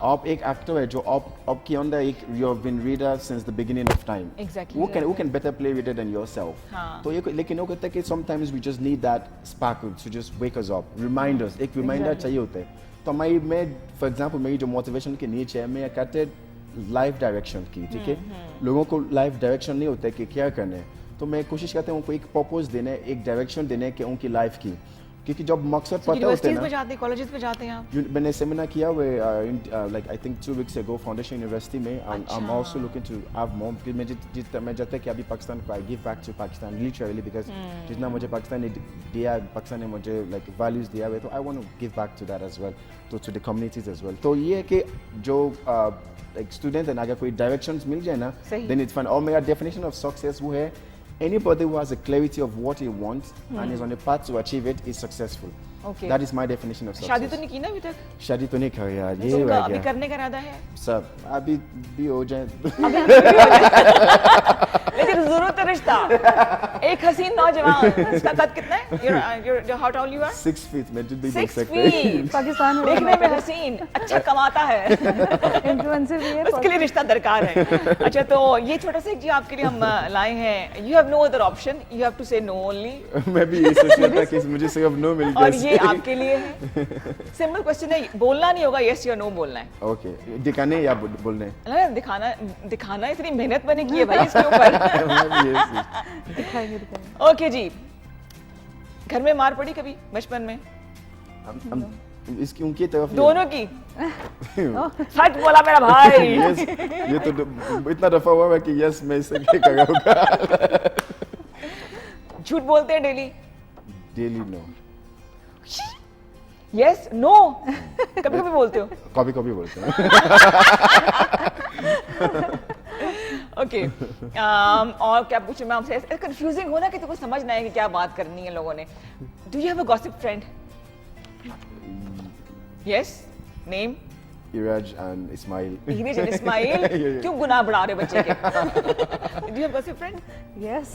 आप एक एक्टर है जो आपके अंदर एक you have been reader since the beginning of time, who can better play with it than yourself। तो ये लेकिन वो कहता है कि sometimes we just need that sparkle to just wake us up, remind us, एक रिमाइंडर चाहिए होता है। तो मैं फॉर एग्जांपल मेरी जो मोटिवेशन के नीचे है, मैं कहते लाइफ डायरेक्शन की, ठीक है। लोगों को लाइफ डायरेक्शन नहीं होता है कि क्या करना है, तो मैं कोशिश करता हूँ उनको एक पर्पस देना है, एक डायरेक्शन देना है कि उनकी लाइफ की। क्योंकि जब मकसद पता होता है यूनिवर्सिटीज ना, में जाते हैं, कॉलेजेस में जाते हैं आप? मैंने सेमिनार किया हुए like I think 2 weeks ago foundation university में. I'm also looking to have more because मैं जब तक कि अभी पाकिस्तान को I give back to Pakistan literally because जितना मुझे पाकिस्तान ने दिया, पाकिस्तान ने मुझे like values दिया हुआ, तो I want to give back to that as well, to the communities as well. तो ये है कि जो like student है, अगर कोई directions मिल जाए ना, then it's fine. और मेरा definition of success वो है anybody who has a clarity of what he wants and is on the path to achieve it is successful. Okay. That is my definition of success. शादी तो नहीं की ना अभी तक? शादी तो नहीं कर यार, ये तो हो अभी गया करने का इरादा है? सब अभी भी हो जाए. लेकिन जरूरत है रिश्ता. एक हसीन नौजवान, इसका कद कितना है? You're how tall you are? 6 feet में भी बोल 6 सकते हैं. feet. पाकिस्तान में देखने में हसीन, अच्छा कमाता है. इन्फ्लुएंसर भी है. उसके लिए रिश्ता दरकार है. अच्छा तो ये छोटा सा जी आपके लिए हम लाए हैं. You have no other option. You have to say no only. मैं भी ये सोच रहा था कि मुझे सिर्फ नो मिल और गया. ये आपके लिए है. सिंपल क्वेश्चन है, बोलना नहीं होगा, yes या no बोलना है. ओके, दिखाने या बोलने? अरे दिखाना इतनी मेहनत मैंने की है भाई इसके ऊपर. दिखाएंगे. ओके जी. घर में मार पड़ी कभी बचपन में? इसकी उनकी तरफ दोनों की? सच बोला मेरा भाई. यस, ये तो इतना दफा हुआ है कि यस मैं इसे क्या करूँगा. झूठ बोलते हैं daily? Daily no. Yes no कभी कभी बोलते हो? कभी कभी बोलते हैं. ओके. और क्या पूछूं मैं आपसे, ऐसा कंफ्यूजिंग हो ना कि तुमको समझ ना आए कि क्या बात करनी है लोगों ने. Do you have a gossip friend? Yes. Name? Iraj and Ismail. Iraj and Ismail. क्यों गुनाह बढ़ा रहे बच्चे के? Do you have gossip friend? Yes.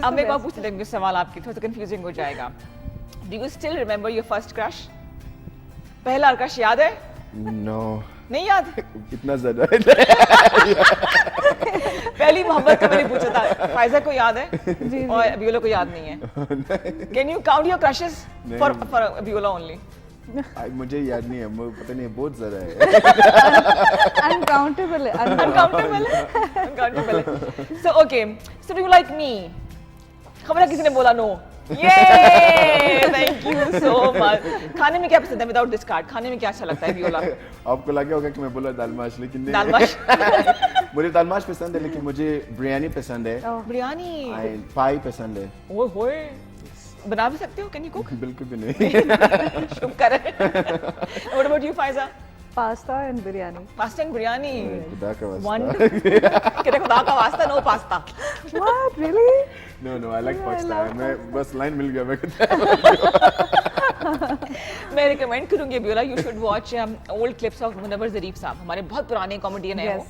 अब मैं पूछते रहेंगे सवाल आपकी, थोड़ा सा कंफ्यूजिंग हो जाएगा. Do you still remember your first crush? पहला क्रश याद है? नो. नहीं याद? इतना ज्यादा. पहली मोहब्बत का मैंने पूछा था. फायजा को याद है? जी. और अबियोला को याद नहीं है. Can you count your crushes for Abiola only? मुझे याद नहीं है, मुझे पता नहीं, बहुत ज्यादा है. अनकाउंटेबल है. अनकाउंटेबल है. So okay, so do you like me? खबर किसी ने बोला नो. ये थैंक यू सो मच. खाने में क्या पसंद है विदाउट दिस कार्ड? खाने में क्या अच्छा लगता है अबियोला? आपको लगा होगा कि मैं बोला दाल माश, लेकिन नहीं. दाल माश. मुझे दाल माश पसंद है, लेकिन मुझे बिरयानी पसंद है. बिरयानी. पाई पसंद है. ओए होए. बना भी सकते हो? Can you cook? बिल्कुल भी नहीं. शुक्र है. What about you Faiza? Pasta and biryani. Pasta and biryani. खुदा का वास्ता. वंडरफुल. कितने खुदा का वास्ता, no pasta. What really? No, I like pasta. मैं बस लाइन मिल गया मैं. मैं रिकमेंड करूंगी Abiola, you should watch old clips of Munawar Zarif साहब. हमारे बहुत पुराने कॉमेडियन हैं वो.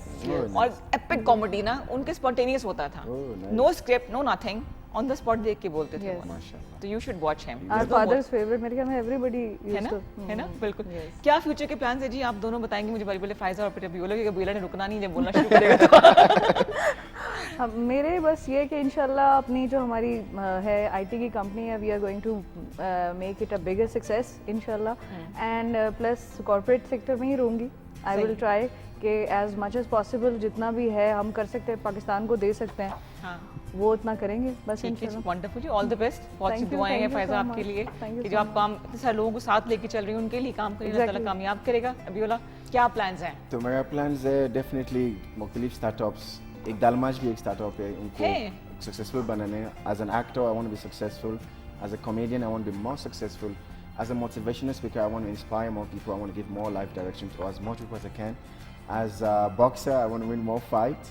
और एपिक कॉमेडी ना उनके स्पॉन्टेनियस होता था. No script, no nothing, on the spot देख के बोलते थे. माशाल्लाह. तो you should watch him. Our father's favorite. मेरे ख्याल में everybody है used ना? to. है ना? बिल्कुल. क्या फ्यूचर के प्लान है जी? आप दोनों बताएंगे मुझे पहले फायजा और फिर अबियोला, क्योंकि अबियोला ने रुकना नहीं जब बोलना शुरू करेगा तो. मेरे बस ये कि इंशाल्लाह अपनी जो हमारी है आईटी की कंपनी है, we are going to make it a bigger success इंशाल्लाह. एंड प्लस कॉर्पोरेट सेक्टर में ही रहूँगी. आई विल ट्राई कि एज मच एज पॉसिबल जितना भी है हम कर सकते हैं, पाकिस्तान को दे सकते हैं, हाँ. वो उतना करेंगे बस इंशाल्लाह. वंडरफुल. All the best. बहुत सी Thank you, दुआएं हैं thank you फायजा so आपके much. लिए Thank you कि so जो आप काम इतने सारे लोगों को साथ लेके चल रही हैं, उनके लिए काम करें. अल्लाह ताला कामयाब करेगा. अबियोला क्या प्लान्स हैं? तो मेरा प्लान्स है डेफिनेटली मुख्तलिफ स्टार्टअप्स. एक दालमाश भी एक स्टार्टअप है, उनको सक्सेसफुल बनाने. As an actor I want to be successful. As a comedian I want to be more successful. As a motivational speaker, I want to inspire more people. I want to give more life direction to as much people as I can. As a boxer, I want to win more fights.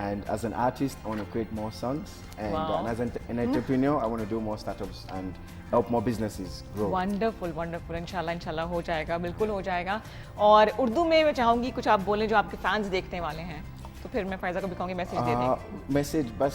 And as an artist, I want to create more songs. And as an entrepreneur, I want to do more startups and help more businesses grow. Wonderful wonderful. इंशाल्लाह हो जाएगा, बिल्कुल हो जाएगा. और उर्दू में मैं चाहूँगी कुछ आप बोलें जो आपके फैंस देखने वाले हैं. तो फिर मैं फायजा को भी कहूँगी मैसेज दे दें. मैसेज बस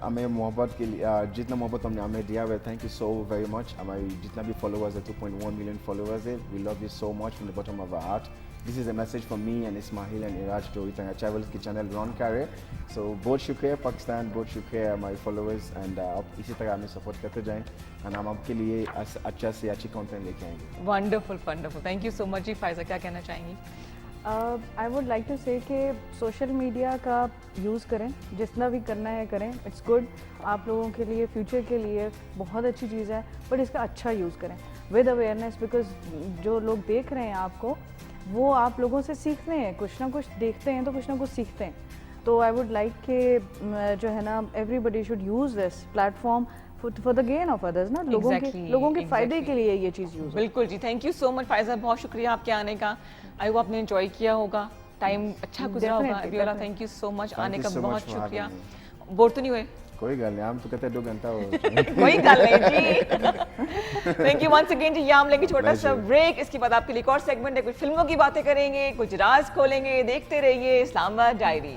हमें मोहब्बत के लिए, जितना मोहब्बत हमने हमें दिया हुआ है, thank you so very much. हमारी जितना भी फॉलोअर्स है, 2.1 मिलियन फॉलोअर्स है, we love you so much from the bottom of our heart. This is a message for me and Ismail and Iraj जो इतना ट्रैवल्स की चैनल रन कर रहे. सो बहुत शुक्रिया पाकिस्तान, बहुत शुक्रिया हमारे फॉलोअर्स. एंड आप इसी तरह हमें सपोर्ट करते जाएँ एंड हम आपके लिए अच्छा से अच्छी कंटेंट लेके आएंगे. Wonderful wonderful. Thank you so much ji. Faiza क्या कहना चाहेंगी? आई वुड लाइक टू से कि सोशल मीडिया का यूज़ करें, जितना भी करना है करें, इट्स गुड, आप लोगों के लिए, फ्यूचर के लिए बहुत अच्छी चीज़ है, बट इसका अच्छा यूज़ करें विद अवेयरनेस, बिकॉज जो लोग देख रहे हैं आपको, वो आप लोगों से सीखते हैं, कुछ ना कुछ देखते हैं तो कुछ ना कुछ सीखते हैं. तो आई वुड लाइक कि जो है ना, everybody should use this platform for the gain of others ना, लोगों के फ़ायदे के लिए ये चीज़ यूज़. बिल्कुल जी, thank you so much Faiza, बहुत शुक्रिया आपके आने का. आई होप आपने एंजॉय किया होगा, टाइम अच्छा गुजरा होगा. अभी वाला थैंक यू सो मच, आने का बहुत शुक्रिया. बोर तो नहीं हुए? कोई गल नहीं, हम तो कहते 2 घंटा हो. कोई गल नहीं जी. थैंक यू वंस अगेन जी. ये हम लेंगे छोटा सा ब्रेक, इसके बाद आपके लिए एक और सेगमेंट है, कुछ फिल्मों की बातें करेंगे, कुछ राज खोलेंगे. देखते रहिए इस्लामाबाद डायरी.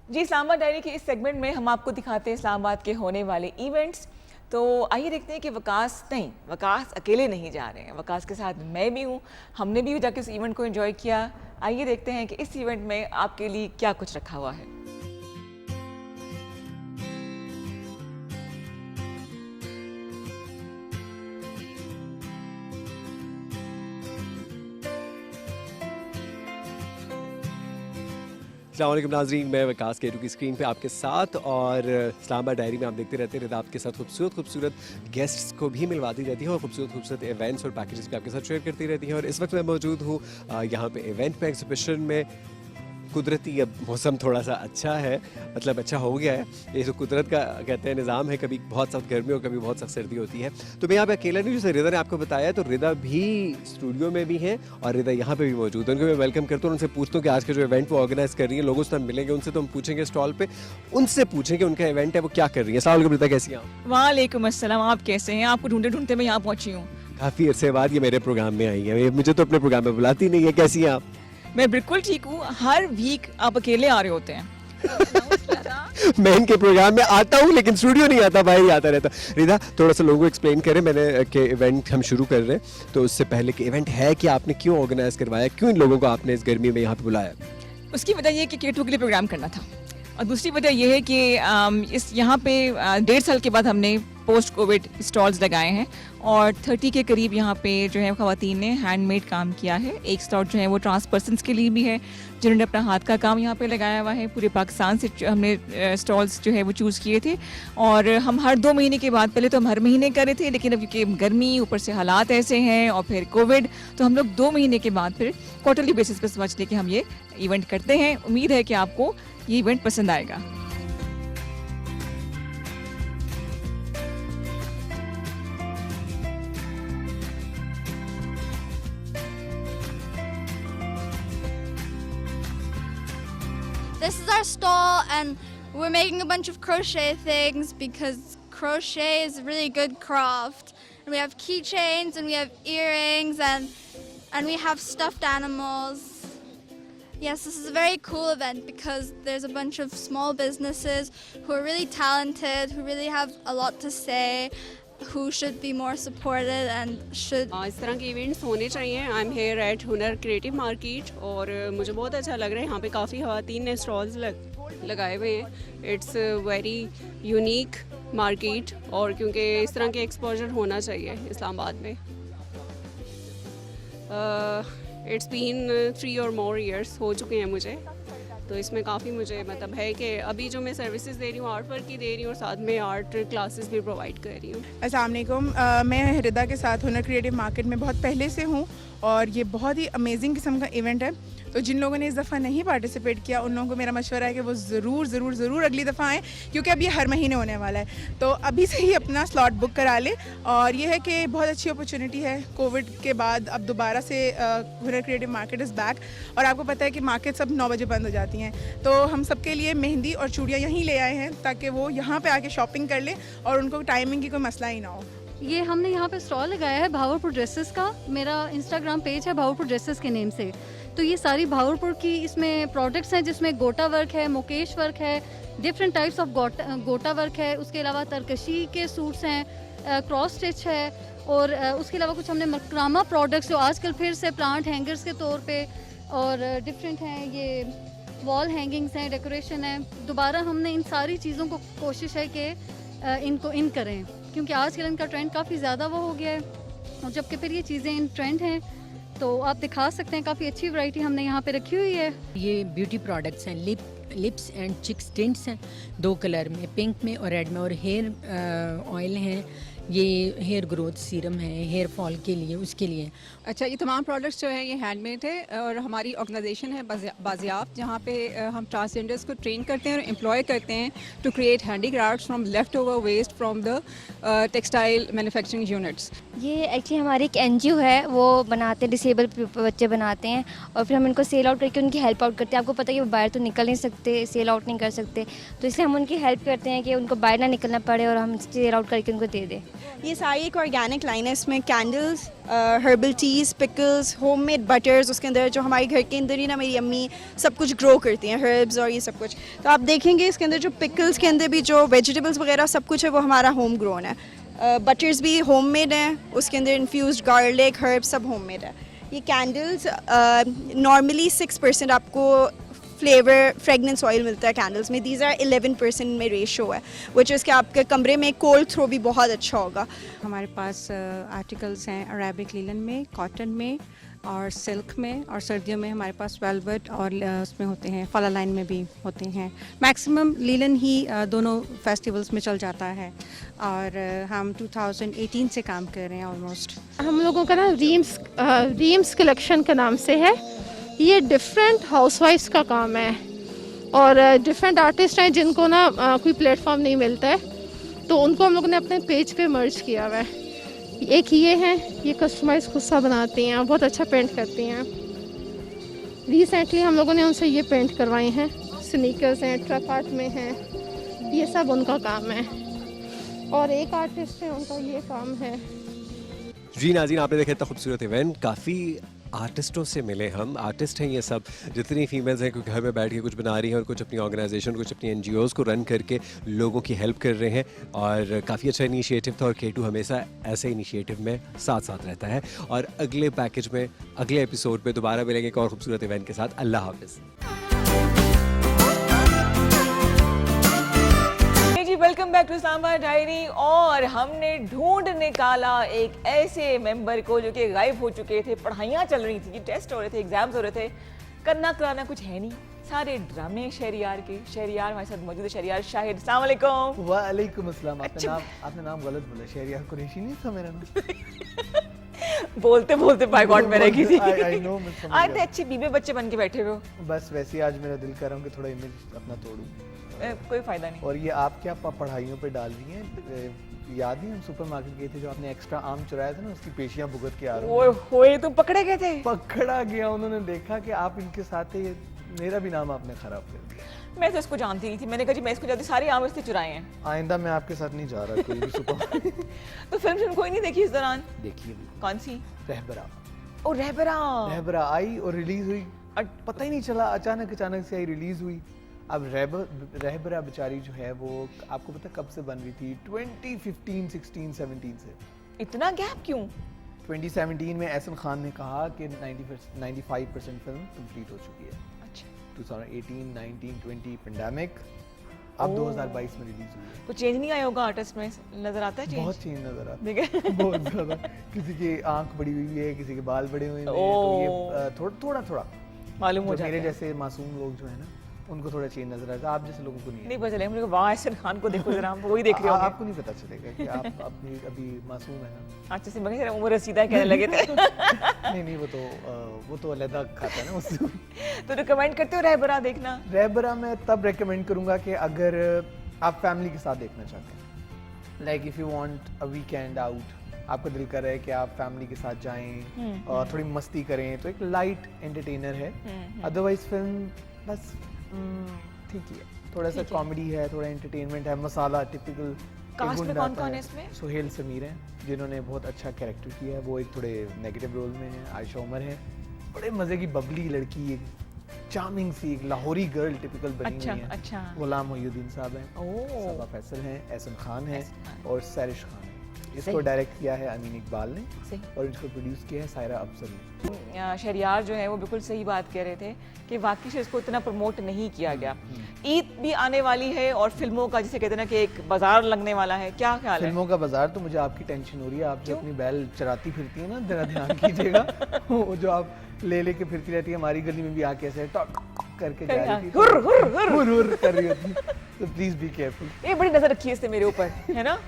जी, इस्लामाबाद डायरी के इस सेगमेंट में हम आपको दिखाते हैं इस्लामाबाद के होने वाले इवेंट्स. तो आइए देखते हैं कि वकास अकेले नहीं जा रहे हैं, वकास के साथ मैं भी हूँ. हमने भी जाके इस इवेंट को एंजॉय किया. आइए देखते हैं कि इस इवेंट में आपके लिए क्या कुछ रखा हुआ है. अस्सलाम वालेकुम नाज़रीन, मैं विकास केटू की स्क्रीन पे आपके साथ, और इस्लामाबाद डायरी में आप देखते रहते हैं रिदा आपके साथ खूबसूरत गेस्ट्स को भी मिलवाती रहती है और खूबसूरत इवेंट्स और पैकेजेस भी आपके साथ शेयर करती रहती है. और इस वक्त मैं मौजूद हूँ यहाँ पे इवेंट में, एग्जीबिशन में. कुदरती अब मौसम थोड़ा सा अच्छा है, मतलब अच्छा हो गया है. ये तो कुदरत का कहते हैं निज़ाम है, कभी बहुत सख्त गर्मी और कभी बहुत सख्त सर्दी होती है. तो मैं यहाँ पे अकेला नहीं, जैसे रिदा ने आपको बताया, तो रिदा भी स्टूडियो में भी हैं और रिदा यहाँ पे भी मौजूद है. उनको मैं वेलकम करता हूँ, उनसे पूछता हूँ कि आज का जो इवेंट वो ऑर्गेनाइज कर रही है, लोगों से मिलेंगे उनसे, तो हम पूछेंगे स्टॉल पे, उनसे पूछेंगे उनका इवेंट है वो क्या कर रही है. अस्सलाम वालेकुम रिदा, कैसी हैं आप? वालेकुम अस्सलाम, आप कैसे हैं? आपको ढूंढते ढूंढते मैं यहाँ पहुँची हूँ. काफ़ी अरसे बाद ये मेरे प्रोग्राम में आई है, मुझे तो अपने प्रोग्राम में बुलाती नहीं है. कैसी हैं आप? मैं बिल्कुल ठीक हूँ. हर वीक आप अकेले आ रहे होते हैं. मैं इनके प्रोग्राम में आता हूँ लेकिन स्टूडियो नहीं आता, बाहर ही आता रहता. रिदा, थोड़ा सा लोगों को एक्सप्लेन करें, मैंने कि इवेंट हम शुरू कर रहे हैं, तो उससे पहले कि इवेंट है कि आपने क्यों ऑर्गेनाइज करवाया, क्यों इन लोगों को आपने इस गर्मी में यहाँ पे बुलाया? उसकी वजह ये है कि केटू के लिए प्रोग्राम करना था, और दूसरी वजह यह है कि इस यहाँ पे 1.5 साल के बाद हमने पोस्ट कोविड स्टॉल्स लगाए हैं, और 30 के करीब यहाँ पे जो है ख़वातीन ने हैंडमेड काम किया है. एक स्टॉल जो है वो ट्रांस पर्सन्स के लिए भी है, जिन्होंने अपना हाथ का काम यहाँ पे लगाया हुआ है. पूरे पाकिस्तान से हमने स्टॉल्स जो है वो चूज़ किए थे, और हम हर 2 महीने के बाद, पहले तो हम हर महीने कर रहे थे, लेकिन अब क्योंकि गर्मी ऊपर से हालात ऐसे हैं और फिर कोविड, तो हम लोग 2 महीने के बाद फिर क्वार्टरली बेसिस पर समझ लें कि हम ये इवेंट करते हैं. उम्मीद है कि आपको ये इवेंट पसंद आएगा. This is our stall, and we're making a bunch of crochet things because crochet is a really good craft. And we have keychains, and we have earrings, and we have stuffed animals. Yes, this is a very cool event because there's a bunch of small businesses who are really talented, who really have a lot to say, who should be more supported and should. इस तरह के इवेंट्स होने चाहिए. आई एम हेयर एट हुनर क्रिएटिव मार्केट, और मुझे बहुत अच्छा लग रहा है. यहाँ पे काफ़ी ख़वातीन ने स्टॉल्स लगाए हुए हैं. इट्स वेरी यूनिक मार्केट, और क्योंकि इस तरह के एक्सपोजर होना चाहिए इस्लामाबाद में. इट्स बीन 3 और मोर ईयर्स हो चुके हैं मुझे, तो इसमें काफ़ी मुझे मतलब है कि अभी जो मैं सर्विसेज दे रही हूँ, आर्ट वर्क की दे रही हूँ, और साथ में आर्ट क्लासेस भी प्रोवाइड कर रही हूँ. अस्सलाम वालेकुम, मैं रिदा के साथ हुनर क्रिएटिव मार्केट में बहुत पहले से हूँ, और ये बहुत ही अमेजिंग किस्म का इवेंट है. तो जिन लोगों ने इस दफ़ा नहीं पार्टिसिपेट किया, उन लोगों को मेरा मशवरा है कि वो ज़रूर अगली दफ़ा आएँ, क्योंकि अब ये हर महीने होने वाला है. तो अभी से ही अपना स्लॉट बुक करा लें. और ये है कि बहुत अच्छी अपॉर्चुनिटी है. कोविड के बाद अब दोबारा से हुनर क्रिएटिव मार्केट इज़ बैक, और आपको पता है कि मार्केट सब 9 बजे बंद हो जाती हैं. तो हम सब के लिए मेहंदी और चूड़ियाँ यहीं ले आए हैं, ताकि वो यहाँ पर आके शॉपिंग कर लें और उनको टाइमिंग की कोई मसला ही ना हो. ये हमने यहाँ पे स्टॉल लगाया है भावरपुर ड्रेसेस का. मेरा इंस्टाग्राम पेज है भावरपुर ड्रेसेस के नेम से. तो ये सारी भावरपुर की इसमें प्रोडक्ट्स हैं, जिसमें गोटा वर्क है, मुकेश वर्क है, डिफरेंट टाइप्स ऑफ गोटा वर्क है. उसके अलावा तरकशी के सूट्स हैं, क्रॉस स्टिच है, और उसके अलावा कुछ हमने मकरामा प्रोडक्ट्स जो आजकल फिर से प्लांट हैंगर्स के तौर पे और डिफरेंट हैं. ये वॉल हैंगिंग्स हैं, डेकोरेशन है. दोबारा हमने इन सारी चीज़ों को कोशिश है कि इनको इन करें. क्योंकि आजकल इनका ट्रेंड काफ़ी ज़्यादा वो हो गया है, और जबकि फिर ये चीज़ें इन ट्रेंड हैं तो आप दिखा सकते हैं। काफ़ी अच्छी वैरायटी हमने यहाँ पे रखी हुई है। ये ब्यूटी प्रोडक्ट्स हैं, लिप्स एंड चिक्स टिंट्स हैं 2 कलर में, पिंक में और रेड में, और हेयर ऑयल हैं, ये हेयर ग्रोथ सीरम है हेयर फॉल के लिए, उसके लिए। अच्छा, ये तमाम प्रोडक्ट्स जो हैं ये हैंडमेड है और हमारी ऑर्गेनाइजेशन है बाजियाब, जहाँ पे हम ट्रांसजेंडर्स को ट्रेन करते हैं और एम्प्लॉय करते हैं to create handicrafts from left over waste from the textile manufacturing units. ये एक्चुअली हमारी एक एनजीओ है, वो बनाते हैं, डिसेबल बच्चे बनाते हैं और फिर हम इनको सेल आउट करके उनकी हेल्प आउट करते हैं। आपको पता है कि वो बाहर तो निकल नहीं सकते, सेल आउट नहीं कर सकते, तो इसलिए हम उनकी हेल्प करते हैं कि उनको बाहर ना निकलना पड़े और हम सेल आउट करके उनको दे दें। ये सारी एक ऑर्गेनिक लाइन है, इसमें candles, herbal teas, pickles, homemade butters, उसके अंदर जो हमारे घर के अंदर ही ना मेरी अम्मी सब कुछ ग्रो करती हैं, हर्ब्स और ये सब कुछ। तो आप देखेंगे इसके अंदर जो पिकल्स के अंदर भी जो वेजिटेबल्स वगैरह सब कुछ है वो हमारा होम ग्रोन है। बटर्स भी होममेड हैं, उसके अंदर इन्फ्यूज्ड गार्लिक, हर्ब्स सब होममेड है। ये कैंडल्स नॉर्मली 6% आपको फ्लेवर फ्रेगनेंस ऑयल मिलता है कैंडल्स में, दीज आर 11% में रेशो है, विच इज़ कि आपके कमरे में कोल्ड थ्रो भी बहुत अच्छा होगा। हमारे पास आर्टिकल्स हैं अरेबिक लिनन में, कॉटन में और सिल्क में, और सर्दियों में हमारे पास वेलवेट और उसमें होते हैं फला लाइन में भी होते हैं। मैक्सिमम लिनन ही दोनों फेस्टिवल्स में चल जाता है और हम 2018 से काम कर रहे हैं ऑलमोस्ट। हम लोगों का ना रीम्स कलेक्शन के नाम से है। ये डिफरेंट हाउसवाइफ्स का काम है और डिफरेंट आर्टिस्ट हैं जिनको ना कोई प्लेटफॉर्म नहीं मिलता है, तो उनको हम लोगों ने अपने पेज पे मर्ज किया हुआ है। एक ये हैं, ये कस्टमाइज खुद सा बनाती हैं, बहुत अच्छा पेंट करती हैं। रिसेंटली हम लोगों ने उनसे ये पेंट करवाए हैं, स्नीकर्स हैं, ट्रक आर्ट में हैं, ये सब उनका काम है। और एक आर्टिस्ट है, उनका ये काम है। जी नाज़रीन, आपने देखा इतना खूबसूरत इवेंट, काफ़ी आर्टिस्टों से मिले हम। आर्टिस्ट हैं ये सब, जितनी फीमेल्स हैं, क्योंकि घर में बैठ के कुछ बना रही हैं और कुछ अपनी ऑर्गेनाइजेशन, कुछ अपनी एनजीओज़ को रन करके लोगों की हेल्प कर रहे हैं, और काफ़ी अच्छा इनिशिएटिव था। और K2 हमेशा ऐसे इनिशिएटिव में साथ साथ रहता है। और अगले पैकेज में, अगले एपिसोड पे दोबारा मिलेंगे एक और खूबसूरत इवेंट के साथ। अल्लाह हाफिज़। Welcome back to Islamabad diary. और हमने ढूंढ निकाला एक ऐसे मेंबर को जो कि गायब हो चुके थे। पढ़ाइयाँ चल रही थी, टेस्ट हो रहे थे, एग्जाम्स हो रहे थे, करना कराना कुछ है नहीं, सारे ड्रामे शहरियार के। शहरियार हमारे साथ मौजूद है, शहरियार शाहिद। अस्सलाम वालेकुम। वालेकुम अस्सलाम। आपने नाम गलत बोला, शहरियार कुरैशी नहीं था मेरा नाम। बोलते बोलते बाइकॉट में रह गई थी। आई नो, आज अच्छे बीबे बच्चे बन के बैठे हो। बस वैसे ही आज मेरा दिल कर रहा हूँ कि थोड़ा इमेज अपना तोड़ूं। कोई फायदा नहीं। और ये आप क्या पढ़ाइयों पे डाल रही हैं? याद नहीं, हम सुपरमार्केट गए थे, जो आपने एक्स्ट्रा आम चुराया था ना, उसकी पेशियां भुगत के आ रहे हैं। ओए तुम पकड़े गए थे? पकड़ा गया, उन्होंने देखा कि आप इनके साथ थे, मेरा भी नाम आपने खराब कर दिया। मैं तो इसको जानती नहीं थी, मैंने कहा जी मैं इसको जानती, सारे आम इससे चुराए हैं। आइंदा मैं आपके साथ नहीं जा रहा कोई भी सुपर। तो फिल्म कोई नहीं देखी इस दौरान? देखिए। कौन सी? रहबरा। ओ रहबरा आई और रिलीज हुई, पता ही नहीं चला, अचानक से आई, रिलीज हुई। अब रहबरा बेचारी जो है वो आपको पता कब से बन रही थी? 2015, 16, 17 से। इतना गैप क्यों? 2017 में एहसन खान ने कहा कि 95% फिल्म कंप्लीट हो चुकी है। अच्छा। 2018, 19, 20 पेंडेमिक, अब 2022 में रिलीज हुई है। तो चेंज नहीं आया होगा आर्टिस्ट में, नजर आता है चेंज? बहुत चेंज नजर आता है, बहुत ज्यादा। किसी की आंख बड़ी हुई है, किसी के बाल बड़े हुए हैं, तो ये थोड़ा मालूम हो जाता है। मेरे जैसे मासूम लोग जो है ना, उनको थोड़ा चेंज नजर आता है, आप जैसे लोगों को नहीं पता चलेगा। मुझे वाह एहसन खान को देखो जरा, हम वही देख रहे हो। आपको नहीं पता चलेगा कि आप अभी मासूम है ना। अच्छा से मगर उम्र रसीदा कहने लगे थे। नहीं, वो तो अलग खाता है ना उससे। तो रिकमेंड करते हो रहबरा देखना? रहबरा मैं तब रिकमेंड करूंगा कि अगर आप फैमिली के साथ देखना चाहते हैं, like if you want a weekend out, आपका दिल कर रहा है कि आप फैमिली के साथ जाएं और थोड़ी मस्ती करें, तो एक लाइट एंटरटेनर है। अदरवाइज फिल्म बस ठीक ही है, थोड़ा सा कॉमेडी है, थोड़ा एंटरटेनमेंट है, मसाला टिपिकल। कास्ट में कौन है इसमें? सुहेल समीर हैं, जिन्होंने बहुत अच्छा कैरेक्टर किया है, वो एक थोड़े नेगेटिव रोल में है। आयशा उमर है, बड़े मजे की बबली लड़की, एक चार्मिंग सी, एक लाहौरी गर्ल टिपिकल बनी हुई है। अच्छा। गुलाम मोहिउद्दीन साहब हैं, सबा फैसल हैं, एहसन खान है और सैरिश खान है। इसको डायरेक्ट किया है अमीन इकबाल ने सही। और इसको प्रोड्यूस किया है सायरा अफजल ने। शहरियार जो है वो बिल्कुल सही बात कह रहे थे कि वाकई से इसको इतना प्रमोट नहीं किया गया। ईद भी आने वाली है और फिल्मों का जिसे कहते हैं ना कि एक बाजार लगने वाला है, क्या ख्याल है? फिल्मों का बाजार तो मुझे आपकी टेंशन हो रही है, आप जो अपनी बैल चराती फिरती है ना, जरा ध्यान कीजिएगा। वो जो आप ले के फिरती रहती है, हमारी गली में भी आके ऐसे टॉक करके जा रही थी, हुर हुर कर रही होती, तो प्लीज बी केयरफुल। ये बड़ी नजर रखी है इसने मेरे ऊपर, है ना?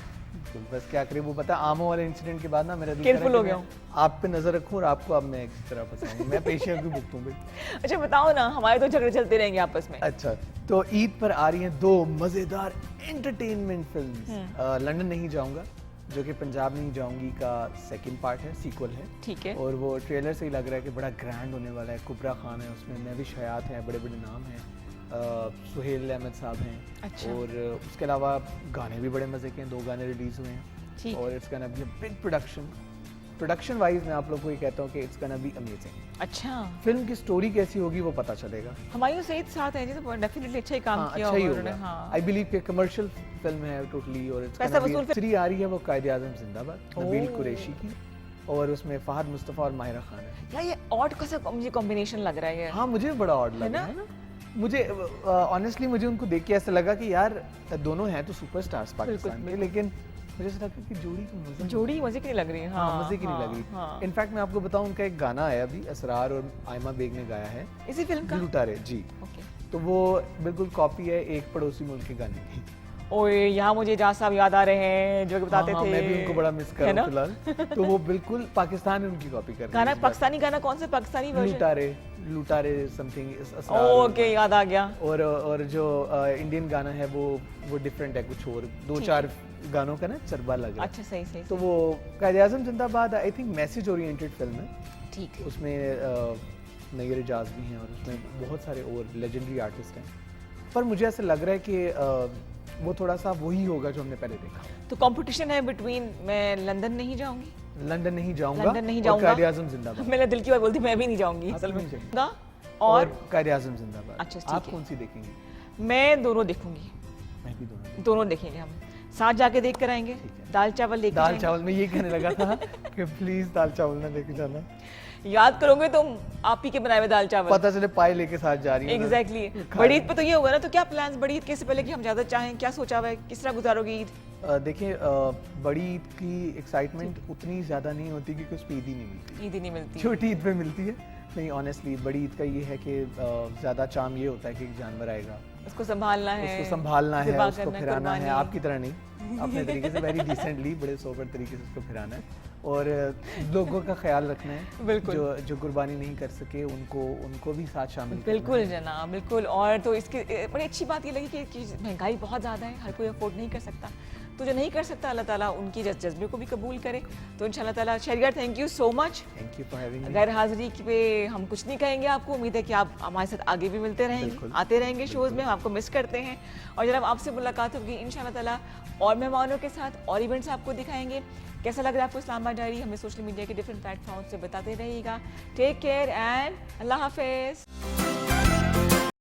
बस क्या करें, वो पता आमों वाले इंसिडेंट के बाद ना मेरा दिल केयरफुल हो गया हूँ। आप पे नजर रखूं और आपको अब मैं किस तरह फंसाऊं, मैं पेशियां क्यों भुगतूं भाई। अच्छा बताओ ना, हमारे तो झगड़े चलते रहेंगे आपस में। अच्छा, तो ईद पर आ रही हैं 2 मजेदार एंटरटेनमेंट फिल्म्स। लंदन नहीं जाऊंगा, जो कि पंजाब नहीं जाऊंगी का सेकंड पार्ट है, सीक्वल है। ठीक है। और वो ट्रेलर से ही लग रहा है कि बड़ा ग्रैंड होने वाला है। कुबरा खान है उसमें, महविश हयात हैं, बड़े बड़े नाम हैं, सुहेल अहमद साहब हैं। अच्छा। और उसके अलावा गाने भी बड़े मजे के हैं, 2 गाने रिलीज हुए हैं और it's gonna be a big production wise मैं आप लोग को ये कहता हूँ कि इट्स गोना बी अमेजिंग। अच्छा, फिल्म की स्टोरी कैसी होगी वो पता चलेगा। हमायूं सईद साथ है जी, तो डेफिनेटली अच्छा ही काम किया अच्छा ही उन्होंने। होगा। हाँ। आई बिलीव कि कमर्शियल फिल्म है टोटली और इट्स पैसा वसूल 3 आ रही है, वो कायदे आज़म जिंदाबाद नबील कुरैशी की, और उसमें फहद मुस्तफ़ा और माहिरा खान है। यार ये ऑड का सा मुझे कॉम्बिनेशन लग रहा है। हाँ, मुझे बड़ा ऑड लगा है ना। मुझे ऑनेस्टली मुझे उनको देख के ऐसा लगा कि यार दोनों हैं तो सुपरस्टार्स पाकिस्तान के, लेकिन मुझे ऐसा लगा कि जोड़ी मजे की नहीं लग रही। हाँ, मजे की नहीं लग रही। इनफैक्ट मैं आपको बताऊं, उनका एक गाना आया अभी, असरार और आयमा बेग ने गाया है इसी फिल्म का, लुटारे जी। तो वो बिल्कुल कॉपी है एक पड़ोसी मुल्क के गाने की। ओए, यहाँ मुझे जाट साहब याद आ रहे हैं जो कि बताते थे। मैं भी उनको बड़ा मिस कर रहा हूँ फिलहाल। तो वो बिल्कुल पाकिस्तान में उनकी कॉपी कर रहे हैं। गाना पाकिस्तानी गाना कौन सा पाकिस्तानी वर्जन? लुटारे समथिंग। ओके, याद आ गया। और जो इंडियन गाना है वो डिफरेंट है, कुछ और 2-4 गानों का ना चरबा लग रहा है। अच्छा, सही। तो वो कायदे आज़म जिंदाबाद I think message oriented film है। ठीक है। उसमें नैयर इजाज भी हैं और उसमें बहुत सारे और लेजेंडरी आर्टिस्ट हैं, पर मुझे ऐसा लग रहा है कि वो थोड़ा सा वही होगा जो हमने पहले देखा। तो कंपटीशन है बिटवीन मैं लंदन नहीं जाऊंगी, लंदन नहीं जाऊंगा, और कायदे आज़म जिंदाबाद। मैंने दिल की बात बोलती, मैं भी नहीं जाऊंगी असल में। और कायदे आज़म जिंदाबाद। अच्छा, ठीक है। आप कौन सी देखेंगे? मैं दोनों देखूंगी। मैं भी दोनों देखेंगे, हम साथ जाके देख कर आएंगे। दाल चावल लेके दाल चावल में ये कहने लगा था कि प्लीज दाल चावल ना लेके जाना। याद करोगे तुम आप ही के बनाए हुए दाल चावल, पता चले पाए लेके साथ जा रही है। एग्जैक्टली। बड़ी ईद पे तो ये होगा ना, तो क्या प्लान्स बड़ी ईद के से पहले कि हम ज्यादा चाहें, क्या सोचा हुआ है, किस तरह गुजारोगे ईद? देखिए, बड़ी ईद की एक्साइटमेंट उतनी ज्यादा नहीं होती क्योंकि उस पर ईद ही नहीं मिलती। ईद ही नहीं मिलती, छोटी ईद पे मिलती है। नहीं, ऑनेस्टली बड़ी ईद का ये है कि ज्यादा चाम ये होता है कि एक जानवर आएगा, उसको संभालना है, उसको फिराना है। आपकी तरह नहीं, अपने तरीके से वेरी डिसेंटली, बड़े सोबर तरीके से उसको फिराना है और लोगों का ख्याल रखना है। बिल्कुल। जो कुर्बानी नहीं कर सके उनको भी साथ शामिल। बिल्कुल जनाब, बिल्कुल। और तो इसकी बड़ी अच्छी बात ये लगी कि महंगाई बहुत ज़्यादा है, हर कोई अफोर्ड नहीं कर सकता, तो जो नहीं कर सकता अल्लाह ताला उनकी जज्बे को भी कबूल करे। तो इंशाल्लाह ताला। Shehryar, thank you so much, thank you for having me. गैर हाजिरी पे हम कुछ नहीं कहेंगे आपको, उम्मीद है कि आप हमारे साथ आगे भी मिलते रहेंगे, आते रहेंगे शोज़ में, हम आपको मिस करते हैं। और जनाब आपसे मुलाकात होगी इंशाल्लाह ताला और मेहमानों के साथ, और इवेंट्स आपको दिखाएंगे। कैसा लग रहा है आपको इस्लामाबाद डायरी? हमें सोशल मीडिया के डिफरेंट प्लेटफॉर्म से बताते रहिएगा। टेक केयर एंड अल्लाह हाफिज़।